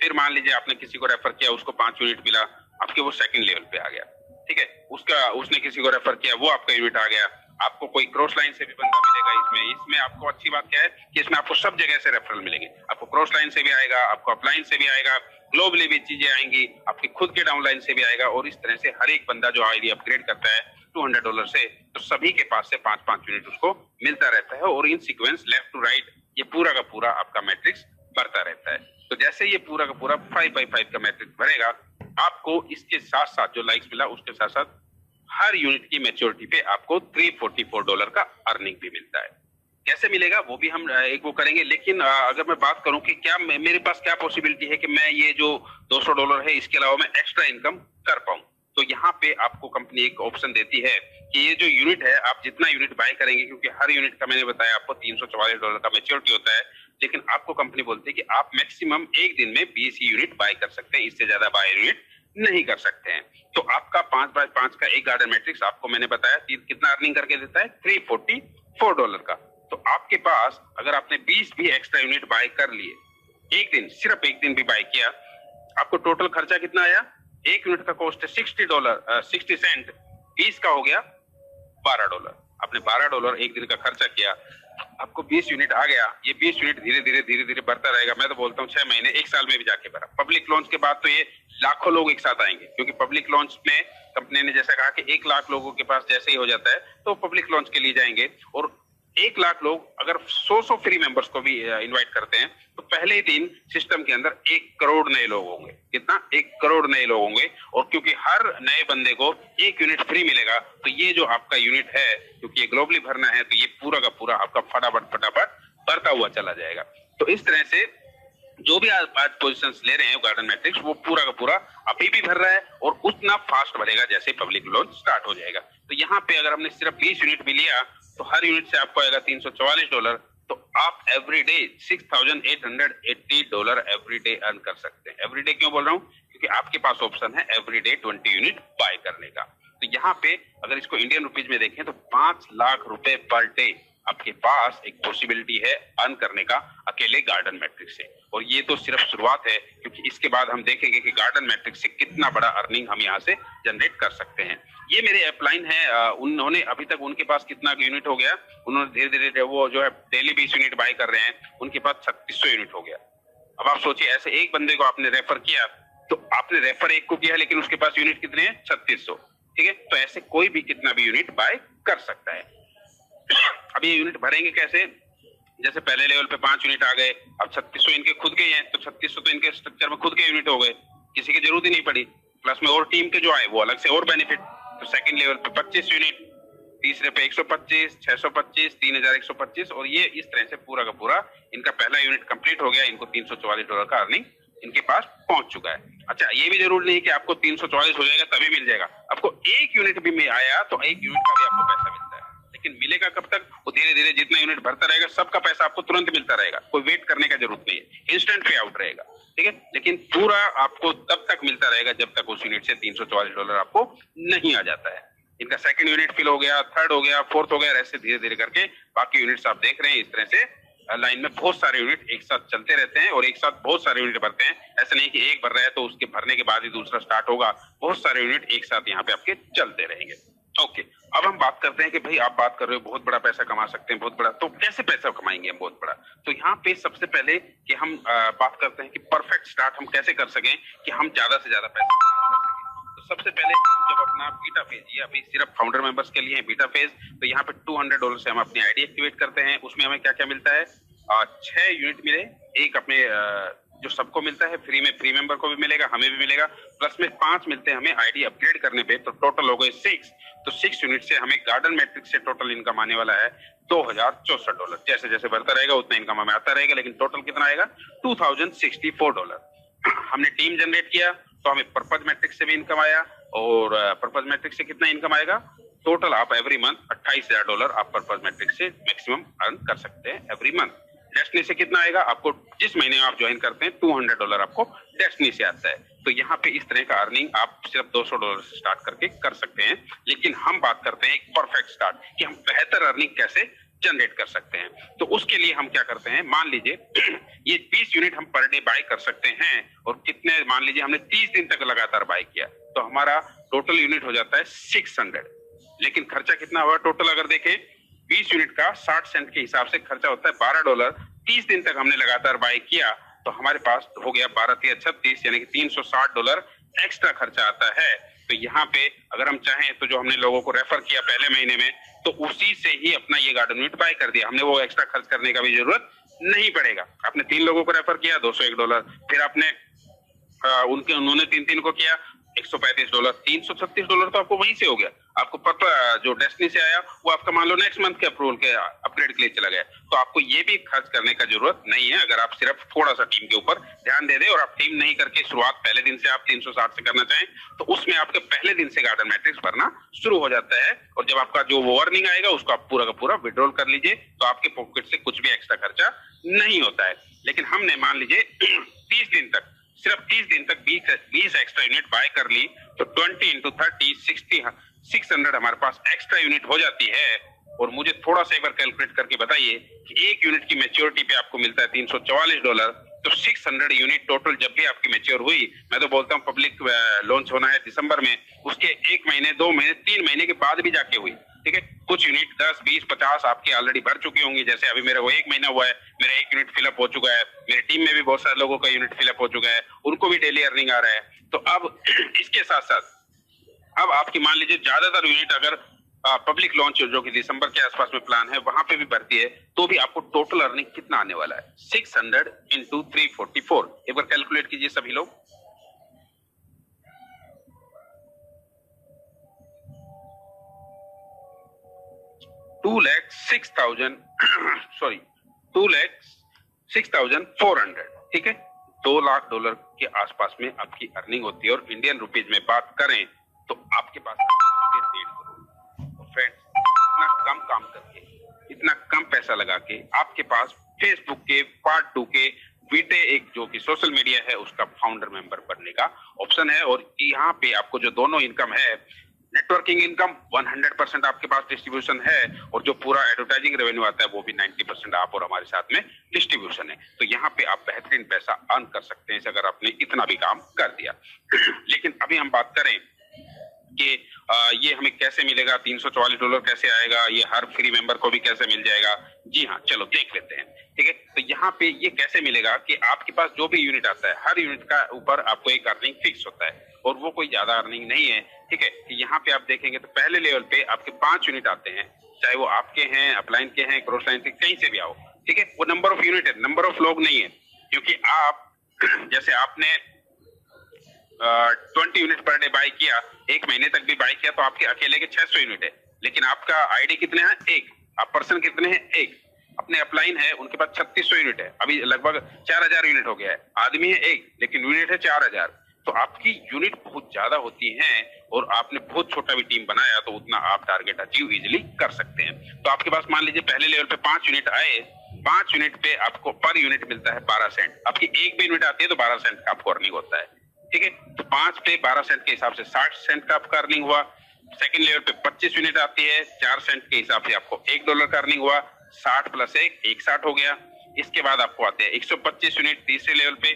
फिर मान लीजिए आपने किसी को रेफर किया, उसको 5 यूनिट मिला, आपके वो सेकंड लेवल पे आ गया, ठीक है। उसने किसी को रेफर किया, वो आपका यूनिट आ गया। आपको कोई क्रॉस लाइन से भी बंदा मिलेगा इसमें आपको अच्छी बात क्या है कि इसमें आपको सब जगह से रेफरल मिलेंगे। आपको क्रॉस लाइन से भी आएगा, आपको अपलाइन से भी आएगा, ग्लोबली भी चीजें आएंगी, आपके खुद के डाउनलाइन से भी आएगा। और इस तरह से हर एक बंदा जो आईडी अपग्रेड करता है $200 से, तो सभी के पास से 5-5 यूनिट उसको मिलता रहता है। और इन सीक्वेंस लेफ्ट टू राइट ये पूरा का पूरा आपका मैट्रिक्स बढ़ता रहता है। तो जैसे ये पूरा का पूरा 5x5 का मैट्रिक्स भरेगा, आपको इसके साथ साथ जो लाइक्स मिला उसके साथ साथ हर यूनिट की मैच्योरिटी पे आपको $344 का अर्निंग भी मिलता है। कैसे मिलेगा वो भी हम एक वो करेंगे, लेकिन अगर मैं बात करूं कि क्या मेरे पास क्या पॉसिबिलिटी है कि मैं ये जो $200 है इसके अलावा मैं एक्स्ट्रा इनकम कर पाऊं, तो यहाँ पे आपको कंपनी एक ऑप्शन देती है कि ये जो यूनिट है, आप जितना यूनिट बाय करेंगे, क्योंकि हर यूनिट का मैंने बताया आपको $344 का मैच्योरिटी होता है, लेकिन आपको कंपनी बोलती है कि आप मैक्सिमम एक दिन में 20 यूनिट बाय कर सकते हैं, इससे ज्यादा बाय यूनिट नहीं कर सकते हैं। तो आपका 5x5 का एक गार्डन मैट्रिक्स आपको मैंने बताया कितना अर्निंग करके देता है, $344 का। तो आपके पास अगर आपने 20 भी एक्स्ट्रा यूनिट बाय कर लिए एक दिन, सिर्फ एक दिन भी बाय किया, आपको टोटल खर्चा कितना आया, एक यूनिट का कॉस्ट है $60 सेंट, 20 का हो गया $12। आपने $12 एक दिन का खर्चा किया, आपको 20 यूनिट आ गया। ये 20 यूनिट धीरे धीरे बढ़ता रहेगा। मैं तो बोलता हूँ 6 महीने 1 साल में भी जाके भरा। पब्लिक लॉन्च के बाद तो ये लाखों लोग एक साथ आएंगे, क्योंकि पब्लिक लॉन्च में कंपनी ने जैसा कहा कि 1 लाख लोगों के पास जैसे ही हो जाता है तो पब्लिक लॉन्च के लिए जाएंगे। और 1 लाख लोग अगर 100 फ्री मेंबर्स को भी इनवाइट करते हैं, तो पहले दिन सिस्टम के अंदर 1 करोड़ नए लोग होंगे। कितना, 1 करोड़ नए लोग होंगे। और क्योंकि हर नए बंदे को 1 यूनिट फ्री मिलेगा, तो ये जो आपका यूनिट है, क्योंकि ये ग्लोबली भरना है, तो ये पूरा का पूरा आपका फटाफट बढ़ता हुआ चला जाएगा। तो इस तरह से जो भी आज पोजीशंस ले रहे हैं गार्डन मैट्रिक्स, वो पूरा का पूरा अभी भी भर रहा है और उतना फास्ट भरेगा जैसे पब्लिक लॉन्च स्टार्ट हो जाएगा। तो यहाँ पे अगर हमने सिर्फ 20 यूनिट भी लिया, तो हर यूनिट से आपको आएगा $344। तो आप एवरीडे $6,880 एवरीडे अर्न कर सकते हैं। एवरीडे क्यों बोल रहा हूँ, क्योंकि आपके पास ऑप्शन है एवरीडे 20 यूनिट बाय करने का। तो यहाँ पे अगर इसको इंडियन रुपीज में देखें तो 5 लाख रुपए पर डे आपके पास एक पॉसिबिलिटी है अर्न करने का अकेले गार्डन मैट्रिक्स से। और ये तो सिर्फ शुरुआत है, क्योंकि इसके बाद हम देखेंगे कि गार्डन मैट्रिक्स से कितना बड़ा अर्निंग हम यहाँ से जनरेट कर सकते हैं। ये मेरे अपलाइन है, उन्होंने अभी तक उनके पास कितना यूनिट हो गया, उन्होंने धीरे धीरे वो जो है डेली 20 यूनिट बाय कर रहे हैं, उनके पास 3600 यूनिट हो गया। अब आप सोचिए, ऐसे एक बंदे को आपने रेफर किया, तो आपने रेफर एक को किया, लेकिन उसके पास यूनिट कितने हैं, 3600। ठीक है, तो ऐसे कोई भी कितना भी यूनिट बाय कर सकता है। अब ये यूनिट भरेंगे कैसे, जैसे पहले लेवल पे 5 यूनिट आ गए, अब 3600 इनके खुद के हैं, तो 3600 तो इनके स्ट्रक्चर में खुद के यूनिट हो गए, किसी की जरूरत ही नहीं पड़ी। प्लस में और टीम के जो आए वो अलग से और बेनिफिट। तो सेकंड लेवल पे 25 यूनिट, तीसरे पे 125, 625, 3125, और ये इस तरह से पूरा का पूरा इनका पहला यूनिट कंप्लीट हो गया। इनको $344 का अर्निंग इनके पास पहुंच चुका है। अच्छा, ये भी जरूरी नहीं कि आपको 344 हो जाएगा तभी मिल जाएगा। आपको 1 यूनिट भी में आया तो 1 यूनिट का भी आपको पैसा मिलता है, लेकिन मिलेगा कब तक, वो धीरे धीरे जितना यूनिट भरता रहेगा सबका पैसा आपको तुरंत मिलता रहेगा, कोई वेट करने का जरूरत नहीं है, इंस्टेंट पे आउट रहेगा। ठीक है, लेकिन पूरा आपको तब तक मिलता रहेगा जब तक उस यूनिट से $344 आपको नहीं आ जाता है। इनका सेकंड यूनिट फिल हो गया, थर्ड हो गया, फोर्थ हो गया, ऐसे धीरे धीरे करके बाकी यूनिट्स आप देख रहे हैं। इस तरह से लाइन में बहुत सारे यूनिट एक साथ चलते रहते हैं और एक साथ बहुत सारे यूनिट भरते हैं। ऐसा नहीं कि एक भर रहा है तो उसके भरने के बाद ही दूसरा स्टार्ट होगा, बहुत सारे यूनिट एक साथ यहाँ पे आपके चलते रहेंगे। ओके, अब हम बात करते हैं कि भाई आप बात कर रहे हो बहुत बड़ा पैसा कमा सकते हैं, बहुत बड़ा, तो कैसे पैसा कमाएंगे हम बहुत बड़ा। तो यहाँ पे सबसे पहले कि हम बात करते हैं कि परफेक्ट स्टार्ट हम कैसे कर सकें कि हम ज्यादा से ज्यादा पैसा कमा सकें। तो सबसे पहले जब अपना बीटा फेज, ये अभी सिर्फ फाउंडर मेंबर्स के लिए है बीटा फेज, तो यहाँ पे $200 से हम अपनी आईडी एक्टिवेट करते हैं। उसमें हमें क्या क्या मिलता है, 6 यूनिट मिले, एक अपने जो सबको मिलता है फ्री में, फ्री मेंबर को भी मिलेगा, हमें भी मिलेगा, प्लस में 5 मिलते हैं हमें आईडी अपग्रेड करने पे, तो टोटल हो गए 6। तो 6 यूनिट से हमें गार्डन मैट्रिक्स से टोटल इनकम आने वाला है $2064। जैसे जैसे बढ़ता रहेगा उतना इनकम हमें आता रहेगा, लेकिन टोटल कितना आएगा? $2064। हमने टीम जनरेट किया तो हमें पर्पज मैट्रिक्स से भी इनकम आया, और पर्पज मैट्रिक्स से कितना इनकम आएगा? टोटल आप एवरी मंथ $28,000 आप पर्पज मैट्रिक्स से मैक्सिमम अर्न कर सकते हैं एवरी मंथ। डेस्टिनी से कितना आएगा आपको? जिस महीने आप ज्वाइन करते हैं $200 आपको डेस्टिनी से आता है। तो यहाँ पे इस तरह का अर्निंग आप सिर्फ $200 से स्टार्ट करके कर सकते हैं। लेकिन हम बात करते हैं एक परफेक्ट स्टार्ट, कि हम बेहतर अर्निंग कैसे जनरेट कर सकते हैं। तो उसके लिए हम क्या करते हैं, मान लीजिए ये 20 यूनिट हम पर डे बाय कर सकते हैं, और कितने, मान लीजिए हमने 30 दिन तक लगातार बाय किया, तो हमारा टोटल यूनिट हो जाता है 600। लेकिन खर्चा कितना हुआ टोटल? अगर देखें 20 यूनिट का 60 सेंट के हिसाब से खर्चा होता है $12। 30 दिन तक हमने लगातार बाय किया तो हमारे पास हो गया 12×3=36, यानी कि $360 एक्स्ट्रा खर्चा आता है। तो यहाँ पे अगर हम चाहें तो जो हमने लोगों को रेफर किया पहले महीने में, तो उसी से ही अपना ये गार्डन यूनिट बाय कर दिया, हमने वो एक्स्ट्रा खर्च करने का भी जरूरत नहीं पड़ेगा। आपने 3 लोगों को रेफर किया $201, फिर आपने उन्होंने 3 को किया $135, $336 तो आपको वहीं से हो गया। आपको पता जो डेस्टिनी से आया वो आपका मान लो नेक्स्ट मंथ के अप्रूवल के अपग्रेड के लिए चला गया, तो आपको ये भी खर्च करने का जरूरत नहीं है। अगर आप सिर्फ थोड़ा सा टीम के ऊपर ध्यान दे दें, और आप टीम नहीं करके शुरुआत पहले दिन से आप 360 से करना चाहें, तो उसमें आपके पहले दिन से गार्डन मैट्रिक्स भरना शुरू हो जाता है, और जब आपका जो वो अर्निंग आएगा उसको आप पूरा का पूरा विड्रॉल कर लीजिए, तो आपके पॉकेट से कुछ भी एक्स्ट्रा खर्चा नहीं होता है। लेकिन हमने मान लीजिए 30 दिन तक, सिर्फ 30 दिन तक 20 एक्स्ट्रा यूनिट बाय कर ली, तो 20 × 30 600 हमारे पास एक्स्ट्रा यूनिट हो जाती है। और मुझे थोड़ा सा एक बार कैलकुलेट करके बताइए कि एक यूनिट की मैच्योरिटी पे आपको मिलता है $344, तो 600 यूनिट टोटल जब भी आपकी मैच्योर हुई, मैं तो बोलता हूँ पब्लिक लॉन्च होना है दिसंबर में, उसके 1 महीने 2 महीने 3 महीने के बाद भी जाके हुई, ठीक है। कुछ यूनिट 10, 20, 50 आपकी ऑलरेडी भर चुकी होंगी, जैसे अभी मेरा वो 1 महीना हुआ है, मेरा 1 यूनिट फिलअप हो चुका है, मेरी टीम में भी बहुत सारे लोगों का यूनिट फिलअप हो चुका है, उनको भी डेली अर्निंग आ रहा है। तो अब इसके साथ साथ अब आपकी मान लीजिए ज्यादातर यूनिट अगर पब्लिक लॉन्च जो कि दिसंबर के आसपास में प्लान है वहां पे भी भरती है, तो भी आपको टोटल अर्निंग कितना आने वाला है? 600 × 344। एक बार कैलकुलेट कीजिए सभी लोग। $2,06,400, ठीक है। $2 लाख के आसपास में आपकी अर्निंग होती है, और इंडियन रुपीज में बात करें तो आपके पास 1.5 करोड़। फ्रेंड्स, इतना कम काम करके, इतना कम पैसा लगा के आपके पास फेसबुक के पार्ट 2 के वीटे, एक जो कि सोशल मीडिया है, उसका फाउंडर मेंबर बनने का ऑप्शन है। और यहाँ पे आपको जो दोनों इनकम है, नेटवर्किंग इनकम 100% आपके पास डिस्ट्रीब्यूशन है, और जो पूरा एडवर्टाइजिंग रेवेन्यू आता है वो भी 90% आप और हमारे साथ में डिस्ट्रीब्यूशन है। तो यहाँ पे आप बेहतरीन पैसा अर्न कर सकते हैं अगर आपने इतना भी काम कर दिया। लेकिन अभी हम बात करें कि ये हमें कैसे मिलेगा, $344 कैसे आएगा, ये हर फ्री मेंबर को भी कैसे मिल जाएगा। जी हाँ, चलो देख लेते हैं, ठीक है। तो यहाँ पे ये कैसे मिलेगा कि आपके पास जो भी यूनिट आता है, हर यूनिट का ऊपर आपको एक अर्निंग फिक्स होता है, और वो कोई ज्यादा अर्निंग नहीं है, ठीक है। कि यहाँ पे आप देखेंगे तो पहले लेवल पे आपके 5 यूनिट आते हैं, चाहे वो आपके हैं, अपलाइन के हैं, क्रॉस लाइन के, कहीं से भी आओ, ठीक है। वो नंबर ऑफ यूनिट है, नंबर ऑफ लोग नहीं है, क्योंकि आप जैसे आपने 20 यूनिट पर डे बाय किया, 1 महीने तक भी बाय किया, तो आपके अकेले के 600 यूनिट है। लेकिन आपका आईडी कितने हैं? 1। आप पर्सन कितने हैं? 1। अपने अपलाइन है, उनके पास 3600 यूनिट है, अभी लगभग 4000 यूनिट हो गया है। आदमी है 1, लेकिन यूनिट है 4000। तो आपकी यूनिट बहुत ज्यादा होती हैं, और आपने बहुत छोटा भी टीम बनाया तो उतना आप टारगेट अचीव इजिली कर सकते हैं। तो आपके पास मान लीजिए पहले लेवल पे 5 यूनिट आए, 5 यूनिट पे आपको पर यूनिट मिलता है 12 सेंट। आपकी एक भी यूनिट आती है तो 12 सेंट का आपको अर्निंग होता है, ठीक है। तो 5 पे 12 सेंट के हिसाब से 60 सेंट का आपका अर्निंग हुआ। सेकंड लेवल पे 25 यूनिट आती है, 4 सेंट के हिसाब से आपको $1 का अर्निंग हुआ। 60 + 1 160 हो गया। इसके बाद आपको आते हैं 125 यूनिट तीसरे लेवल पे,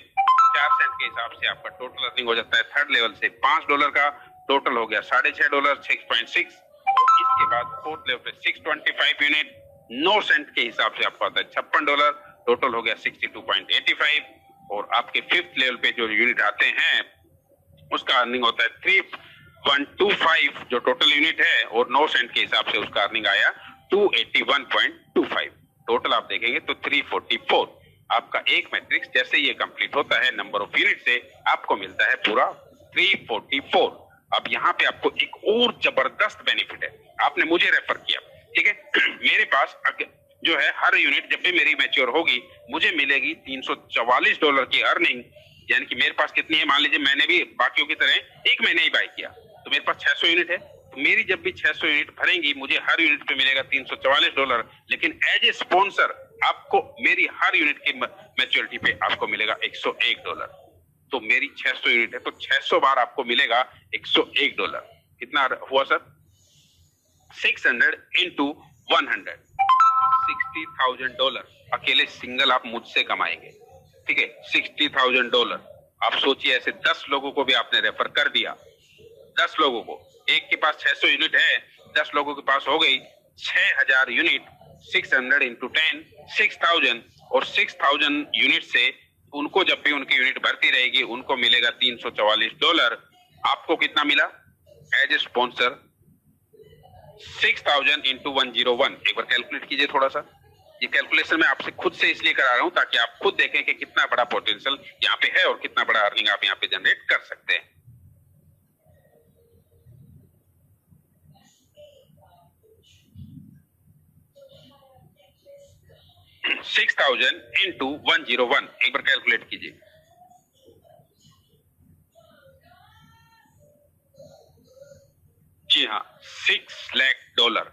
4 सेंट के हिसाब से आपका टोटल अर्निंग हो जाता है थर्ड लेवल से $5 का, टोटल हो गया $6.5 6.6। इसके बाद फोर्थ लेवल पे 625 यूनिट 9 सेंट के हिसाब से आपको आता है $56, टोटल हो गया 62.85। और आपके फिफ्थ लेवल पे जो यूनिट आते हैं उसका अर्निंग होता है 3125 जो टोटल यूनिट है, और 9 सेंट के हिसाब से उसका अर्निंग आया 281.25। टोटल आप देखेंगे तो 344। आपका एक मैट्रिक्स जैसे ये कंप्लीट होता है नंबर ऑफ यूनिट से आपको मिलता है पूरा 344। अब यहाँ पे आपको एक और जबरदस्त बेनिफिट है, आपने मुझे रेफर किया, ठीक है। मेरे पास जो है हर यूनिट जब भी मेरी मैच्योर होगी मुझे मिलेगी $344 की अर्निंग। यानी कि मेरे पास कितनी है, मान लीजिए मैंने भी बाकियों की तरह एक महीने ही बाय किया तो मेरे पास 600 यूनिट है, तो मेरी जब भी 600 यूनिट भरेंगी मुझे हर यूनिट पे मिलेगा $344। लेकिन एज ए स्पॉन्सर आपको मेरी हर यूनिट की मैच्योरिटी पे आपको मिलेगा $101। तो मेरी 600 यूनिट है तो 600 बार आपको मिलेगा $101। कितना हुआ सर? 600 इंटू 100, $60,000 अकेले सिंगल आप मुझसे कमाएंगे, ठीक है। $60,000। आप सोचिए ऐसे 10 लोगों को भी आपने रेफर कर दिया, 10 लोगों को, एक के पास 600 यूनिट है, 10 लोगों के पास हो गई 6000 यूनिट, 600 इंटू 10 6000, और 6000 यूनिट से उनको जब भी उनकी यूनिट बढ़ती रहेगी उनको मिलेगा $344। आपको कितना मिला एज ए स्पॉन्सर? 6000 इंटू 101। एक बार कैलकुलेट कीजिए थोड़ा सा। ये कैलकुलेशन मैं आपसे खुद से इसलिए करा रहा हूं ताकि आप खुद देखें कि कितना बड़ा पोटेंशियल यहाँ पे है और कितना बड़ा अर्निंग आप यहाँ पे जनरेट कर सकते हैं। 6000 इंटू 101 एक बार कैलकुलेट कीजिए। जी हाँ, $6 लाख,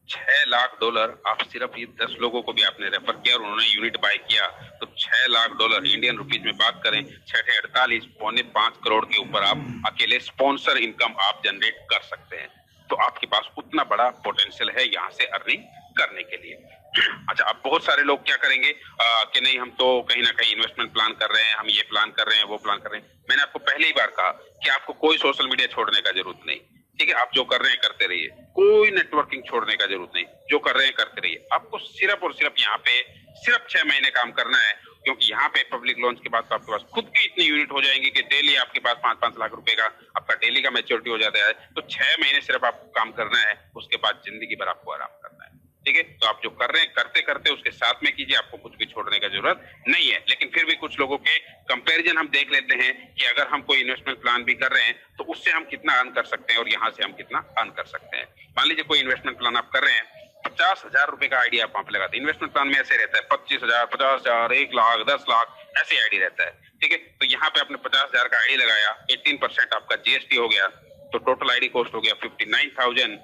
$6 लाख। आप सिर्फ ये 10 लोगों को भी आपने रेफर किया और उन्होंने यूनिट बाय किया तो $6 लाख इंडियन रुपीज में बात करें 648 पौने 5 करोड़ के ऊपर आप अकेले स्पॉन्सर इनकम आप जनरेट कर सकते हैं। तो आपके पास उतना बड़ा पोटेंशियल है यहाँ से अर्निंग करने के लिए। अच्छा, अब बहुत सारे लोग क्या करेंगे कि नहीं हम तो कहीं ना कहीं इन्वेस्टमेंट प्लान कर रहे हैं, हम ये प्लान कर रहे हैं, वो प्लान कर रहे हैं। मैंने आपको पहले ही बार कहा कि आपको कोई सोशल मीडिया छोड़ने का जरूरत नहीं, ठीक है। आप जो कर रहे हैं करते रहिए, कोई नेटवर्किंग छोड़ने का जरूरत नहीं, जो कर रहे हैं करते रहिए। आपको सिर्फ और सिर्फ यहाँ पे सिर्फ 6 महीने काम करना है, क्योंकि यहाँ पे पब्लिक लॉन्च के बाद तो आपके पास खुद की इतनी यूनिट हो जाएंगी कि डेली आपके पास 5-5 लाख रुपए का आपका डेली का मैच्योरिटी हो जाता है। तो 6 महीने सिर्फ आपको काम करना है, उसके बाद जिंदगी भर आपको आराम करना है, ठीक है। तो आप जो कर रहे हैं करते करते उसके साथ में कीजिए, आपको कुछ भी छोड़ने का जरूरत नहीं है। लेकिन फिर भी कुछ लोगों के कंपैरिजन हम देख लेते हैं कि अगर हम कोई इन्वेस्टमेंट प्लान भी कर रहे हैं तो उससे हम कितना अर्न कर सकते हैं और यहाँ से हम कितना अर्न कर सकते हैं। मान लीजिए कोई इन्वेस्टमेंट प्लान आप कर रहे हैं, 50,000 रुपए का आइडिया आप वहां पे लगाते हैं। इन्वेस्टमेंट प्लान में ऐसे रहता है 25,000, 50,000, 1 लाख, 10 लाख ऐसे आईडी रहता है, ठीक है। तो यहाँ पे आपने 50,000 का आईडी लगाया, 18% आपका जीएसटी हो गया, तो टोटल आईडी कॉस्ट हो गया 59,000।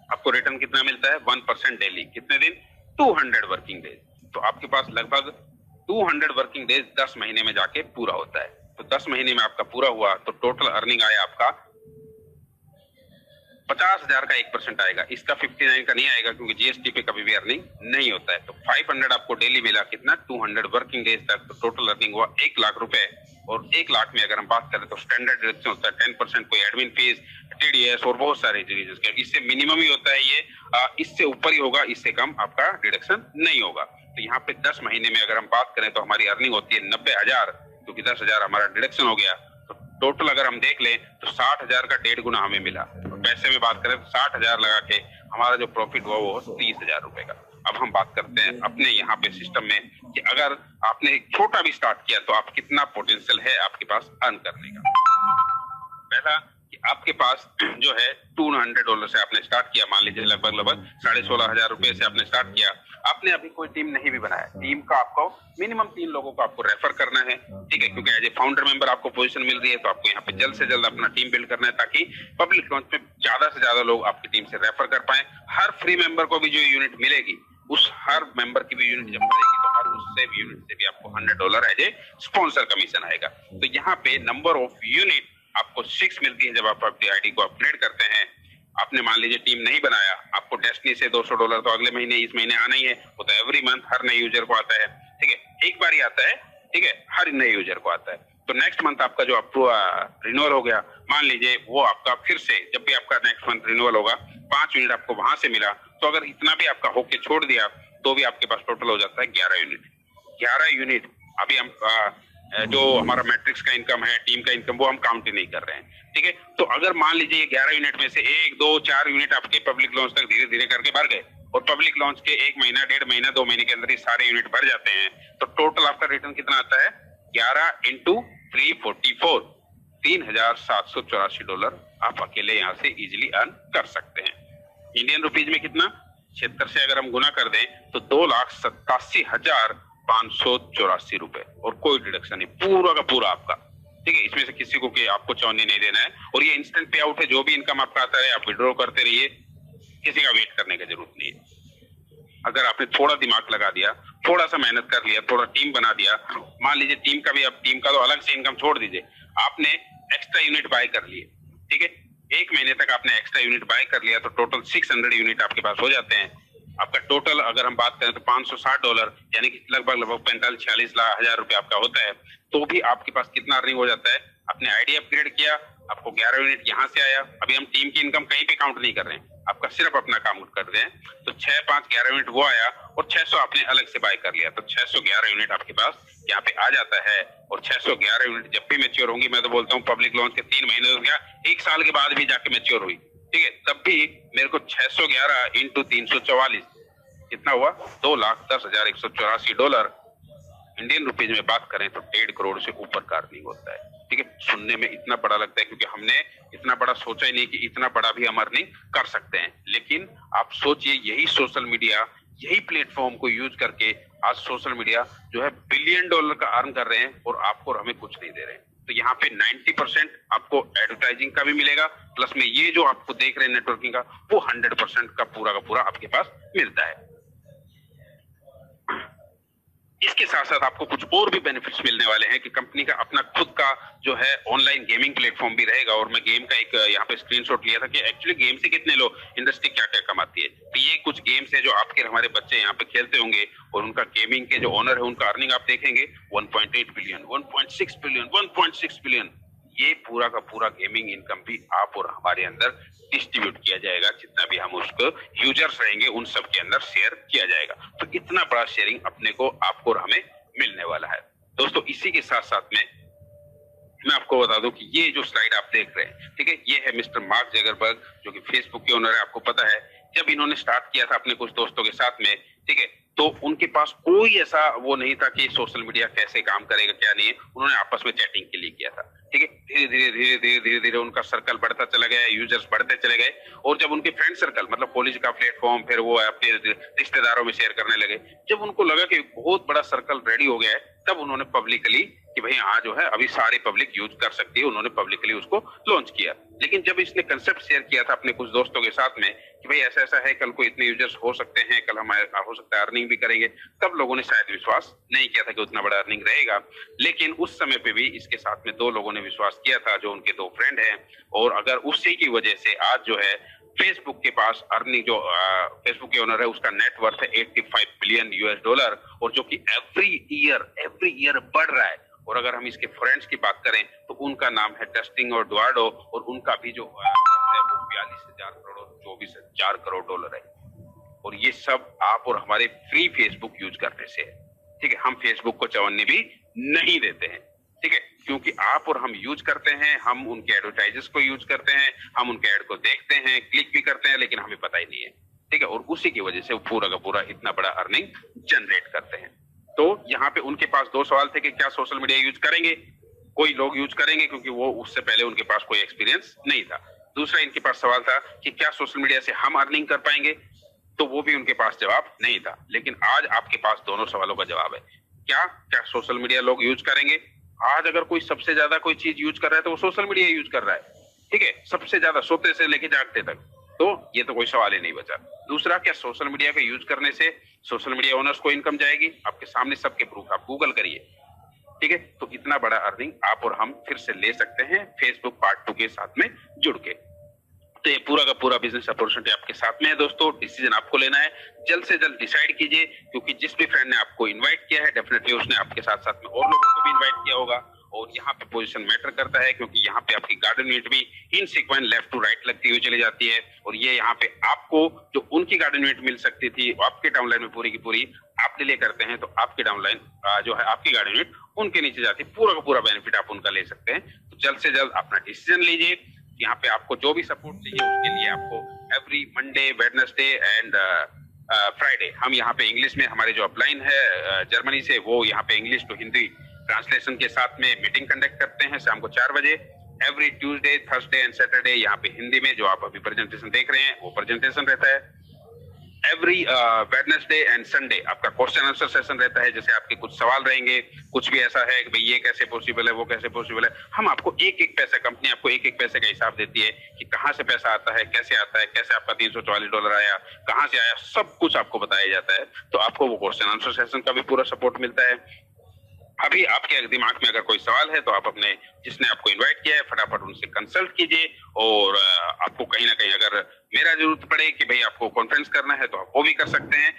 आपको रिटर्न कितना मिलता है? 1% डेली। कितने दिन? 200 वर्किंग डेज। तो आपके पास लगभग 200 वर्किंग डेज 10 महीने में जाके पूरा होता है। तो 10 महीने में आपका पूरा हुआ तो टोटल अर्निंग आया आपका 50,000 का 1% आएगा, इसका 59 का नहीं आएगा क्योंकि जीएसटी पे कभी भी अर्निंग नहीं होता है। तो 500 आपको डेली मिला, कितना? 200 वर्किंग डेज तक। तो टोटल अर्निंग हुआ 1 लाख रुपए। और 1 लाख में अगर हम बात करें तो स्टैंडर्ड डिडक्शन होता है 10%, कोई एडमिन फीस, टीडीएस और बहुत सारे चीजें। इससे मिनिमम ही होता है ये, इससे ऊपर ही होगा, इससे कम आपका डिडक्शन नहीं होगा। तो यहाँ पे 10 महीने में अगर हम बात करें तो हमारी अर्निंग होती है 90,000, क्योंकि 10,000 हमारा डिडक्शन हो गया। तो टोटल अगर हम देख लें तो 60,000 का 1.5 गुना हमें मिला। तो पैसे में बात करें तो 60,000 लगा के हमारा जो प्रॉफिट हुआ वो 30,000 रुपए का। अब हम बात करते हैं अपने यहाँ पे सिस्टम में कि अगर आपने छोटा भी स्टार्ट किया तो आप कितना पोटेंशियल है आपके पास अर्न करने का। पहला कि आपके पास जो है $200 से आपने स्टार्ट किया, मान लीजिए लगभग 16,500 रुपए से आपने स्टार्ट किया। आपने अभी कोई टीम नहीं भी बनाया, टीम का आपको मिनिमम 3 लोगों को आपको रेफर करना है, ठीक है। क्योंकि एज ए फाउंडर मेंबर आपको पोजीशन मिल रही है तो आपको यहाँ पे जल्द से जल्द अपना टीम बिल्ड करना है ताकि पब्लिक लॉन्च में ज्यादा से ज्यादा लोग आपकी टीम से रेफर कर पाए। हर फ्री मेंबर को भी जो यूनिट मिलेगी उस हर मेंबर की भी यूनिट जब बढ़ेगी तो हर उससे भी यूनिट से भी आपको $100 एज ए स्पॉन्सर कमीशन आएगा। तो यहाँ पे नंबर ऑफ यूनिट आपको 6 मिलती है जब आप अपनी आईडी को अपग्रेड करते हैं। आपने मान लीजिए टीम नहीं बनाया, आपको डेस्टिनी से $200 तो अगले महीने इस महीने आना ही है, वो तो एवरी मंथ हर नए यूजर को आता है, ठीक है। एक बार ही आता है, ठीक है, हर नए यूजर को आता है। तो नेक्स्ट मंथ आपका जो रिन्यूअल हो गया, मान लीजिए वो आपका फिर से जब भी आपका नेक्स्ट मंथ रिन्यूअल होगा 5 यूनिट आपको वहां से मिला, तो अगर इतना भी आपका होके छोड़ दिया तो भी आपके पास टोटल हो जाता है 11 यूनिट। 11 यूनिट अभी हम जो हमारा मैट्रिक्स का इनकम है, टीम का इनकम, वो हम काउंट ही नहीं कर रहे हैं, ठीक है। तो अगर मान लीजिए ये 11 यूनिट में से 1, 2, 4 यूनिट आपके पब्लिक लॉन्च तक धीरे धीरे करके बढ़ गए और पब्लिक लॉन्च के 1 महीना, 1.5 महीना, 2 महीने के अंदर ये सारे यूनिट भर जाते हैं, तो टोटल आपका रिटर्न कितना आता है? 11 इंटू 344, $3,784 आप अकेले यहाँ से इजिली अर्न कर सकते हैं। इंडियन रुपीज में कितना? 76 से अगर हम गुना कर दें तो 2,87,584 रुपए, और कोई डिडक्शन नहीं, पूरा का पूरा आपका। ठीक है, इसमें से किसी को कि आपको चौनी नहीं देना है, और ये इंस्टेंट पे आउट है। जो भी इनकम आपका आता है आप विड्रॉ करते रहिए, किसी का वेट करने की जरूरत नहीं है। अगर आपने थोड़ा दिमाग लगा दिया, थोड़ा सा मेहनत कर लिया, थोड़ा टीम बना दिया, मान लीजिए टीम का भी, अब टीम का तो अलग से इनकम छोड़ दीजिए, आपने एक्स्ट्रा यूनिट बाय कर लिए, ठीक है, 1 महीने तक आपने एक्स्ट्रा यूनिट बाय कर लिया, तो टोटल 600 यूनिट आपके पास हो जाते हैं। आपका टोटल अगर हम बात करें तो $560, यानी कि लगभग 45-46 लाख हजार रुपए आपका होता है। तो भी आपके पास कितना अर्निंग हो जाता है? आपने आईडी अपग्रेड किया, आपको 11 यूनिट यहाँ से आया। अभी हम टीम की इनकम कहीं पे काउंट नहीं कर रहे हैं, आपका सिर्फ अपना काम कर रहे हैं। तो 6, 5, 11 यूनिट वो आया, और 600 आपने अलग से बाय कर लिया, तो 611 यूनिट आपके पास यहाँ पे आ जाता है। और 611 यूनिट जब भी मैच्योर होंगी, मैं तो बोलता हूँ पब्लिक लॉन्च के 3 महीने हो गया, 1 साल के बाद भी जाके मैच्योर हुई, ठीक है, तब भी मेरे को 611 इंटू 344 कितना हुआ? $2,10,184। इंडियन रुपीज में बात करें तो 1.5 करोड़ से ऊपर का अर्निंग होता है। ठीक है, सुनने में इतना बड़ा लगता है क्योंकि हमने इतना बड़ा सोचा ही नहीं कि इतना बड़ा भी हम अर्निंग कर सकते हैं। लेकिन आप सोचिए, यही सोशल मीडिया, यही प्लेटफॉर्म को यूज करके आज सोशल मीडिया जो है $1 बिलियन का अर्न कर रहे हैं, और आपको और हमें कुछ नहीं दे रहे हैं। तो यहाँ पे 90% आपको एडवर्टाइजिंग का भी मिलेगा, प्लस में ये जो आपको देख रहे हैं नेटवर्किंग का, वो 100% का पूरा आपके पास मिलता है। इसके साथ साथ आपको कुछ और भी बेनिफिट्स मिलने वाले हैं कि कंपनी का अपना खुद का जो है ऑनलाइन गेमिंग प्लेटफॉर्म भी रहेगा। और मैं गेम का एक यहाँ पे स्क्रीनशॉट लिया था कि एक्चुअली गेम से कितने लोग, इंडस्ट्री क्या क्या कमाती है। तो ये कुछ गेम्स है जो आपके हमारे बच्चे यहाँ पे खेलते होंगे, और उनका गेमिंग के जो ओनर है उनका अर्निंग आप देखेंगे 1.8 बिलियन, 1.6 बिलियन, 1.6 बिलियन। ये पूरा का पूरा गेमिंग इनकम भी आप और हमारे अंदर डिस्ट्रीब्यूट किया जाएगा। जितना भी हम उसको यूजर्स रहेंगे उन सब के अंदर शेयर किया जाएगा। तो इतना बड़ा शेयरिंग अपने को, आपको और हमें मिलने वाला है। दोस्तों, इसी के साथ साथ में मैं आपको बता दूं कि ये जो स्लाइड आप देख रहे हैं, ठीक है, ये है मिस्टर मार्क ज़करबर्ग, जो कि फेसबुक के ओनर है। आपको पता है जब इन्होंने स्टार्ट किया था अपने कुछ दोस्तों के साथ में, ठीक है, तो उनके पास कोई ऐसा वो नहीं था कि सोशल मीडिया कैसे काम करेगा क्या नहीं है। उन्होंने आपस में चैटिंग के लिए किया था, ठीक है। धीरे धीरे उनका सर्कल बढ़ता चला गया, यूजर्स बढ़ते चले गए, और जब उनके फ्रेंड सर्कल, मतलब कॉलेज का प्लेटफॉर्म, फिर वो अपने रिश्तेदारों में शेयर करने लगे। जब उनको लगा कि बहुत बड़ा सर्कल रेडी हो गया है, तब उन्होंने पब्लिकली कि भाई हाँ जो है अभी सारी पब्लिक यूज कर सकती है, उन्होंने पब्लिकली उसको लॉन्च किया। लेकिन जब इसने कंसेप्ट शेयर किया था अपने कुछ दोस्तों के साथ में कि भाई ऐसा ऐसा है, कल को इतने यूजर्स हो सकते हैं, कल हम हो सकता है अर्निंग भी करेंगे, तब लोगों ने शायद विश्वास नहीं किया था कि उतना बड़ा अर्निंग रहेगा। लेकिन उस समय पे भी इसके साथ में 2 लोगों ने विश्वास किया था, जो उनके 2 फ्रेंड हैं। और अगर उसी की वजह से आज जो है फेसबुक के पास अर्निंग, जो फेसबुक के ओनर है, उसका नेटवर्थ है $85 बिलियन, और जो कि एवरी ईयर बढ़ रहा है। और अगर हम इसके फ्रेंड्स की बात करें तो उनका नाम है डस्टिन और एडुआर्डो, और उनका भी जो है वो 42,000 करोड़ और $24,000 करोड़ है। और ये सब आप और हमारे फ्री फेसबुक यूज करने से है, ठीक है। हम फेसबुक को चवन्नी भी नहीं देते हैं, ठीक है, क्योंकि आप और हम यूज करते हैं, हम उनके एडवर्टाइजर्स को यूज करते हैं, हम उनके एड को देखते हैं, क्लिक भी करते हैं, लेकिन हमें पता ही नहीं है, ठीक है। और उसी की वजह से वो पूरा का पूरा इतना बड़ा अर्निंग जनरेट करते हैं। तो यहाँ पे उनके पास 2 सवाल थे कि क्या सोशल मीडिया यूज करेंगे। कोई लोग यूज करेंगे क्योंकि वो उससे पहले उनके पास कोई एक्सपीरियंस नहीं था। दूसरा इनके पास सवाल था कि क्या सोशल मीडिया से हम अर्निंग कर पाएंगे, तो वो भी उनके पास जवाब नहीं था। लेकिन आज आपके पास दोनों सवालों का जवाब है। क्या सोशल मीडिया लोग यूज करेंगे? आज अगर कोई सबसे ज्यादा कोई चीज यूज कर रहा है तो वो सोशल मीडिया यूज कर रहा है, ठीक है, सबसे ज्यादा, सोते से लेके जागते तक। तो ये तो कोई सवाल ही नहीं बचा। दूसरा, क्या सोशल मीडिया का यूज करने से सोशल मीडिया ओनर्स को इनकम जाएगी? आपके सामने सबके प्रूफ, आप गूगल करिए, ठीक है। तो इतना बड़ा अर्निंग आप और हम फिर से ले सकते हैं फेसबुक पार्ट 2 के साथ में जुड़ के। तो ये पूरा का पूरा बिजनेस अपॉर्चुनिटी आपके साथ में है दोस्तों। डिसीजन आपको लेना है, जल्द से जल्द डिसाइड कीजिए, क्योंकि जिस भी फ्रेंड ने आपको इनवाइट किया है, डेफिनेटली उसने आपके साथ साथ में और लोगों को भी इनवाइट किया होगा। और यहाँ पे पोजीशन मैटर करता है, क्योंकि यहाँ पे आपकी गार्डन यूनिट भी इन सीक्वेंस लेफ्ट टू राइट लगती हुई चली जाती है। और ये यहाँ पे आपको जो उनकी गार्डन यूनिट मिल सकती थी आपके डाउनलाइन में पूरी की पूरी आप डिले करते हैं, तो आपके डाउनलाइन जो है आपकी गार्डन यूनिट उनके नीचे जाती है। पूरा का पूरा बेनिफिट आप उनका ले सकते हैं। तो जल्द से जल्द अपना डिसीजन लीजिए। यहाँ पे आपको जो भी सपोर्ट चाहिए उसके लिए आपको every Monday, Wednesday and Friday हम यहाँ पे इंग्लिश में, हमारे जो अपलाइन है जर्मनी से, वो यहाँ पे इंग्लिश टू हिंदी ट्रांसलेशन के साथ में मीटिंग कंडक्ट करते हैं शाम को 4 बजे। Every Tuesday, Thursday and Saturday यहाँ पे हिंदी में जो आप अभी प्रेजेंटेशन देख रहे हैं वो प्रेजेंटेशन रहता है। एवरी वेडनेसडे एंड संडे आपका क्वेश्चन आंसर सेशन रहता है। जैसे आपके कुछ सवाल रहेंगे, कुछ भी ऐसा है कि भाई ये कैसे पॉसिबल है, वो कैसे पॉसिबल है, हम आपको एक एक पैसा, कंपनी आपको एक एक पैसे का हिसाब देती है कि कहाँ से पैसा आता है, कैसे आता है, कैसे आपका $344 आया, कहाँ से आया, सब कुछ आपको बताया जाता है। तो आपको वो क्वेश्चन आंसर सेशन का भी पूरा सपोर्ट मिलता है। अभी आपके दिमाग में अगर कोई सवाल है तो आप अपने, जिसने आपको इनवाइट किया है, फटाफट उनसे कंसल्ट कीजिए। और आपको कहीं ना कहीं अगर मेरा जरूरत पड़े कि भाई आपको कॉन्फ्रेंस करना है तो आप वो भी कर सकते हैं।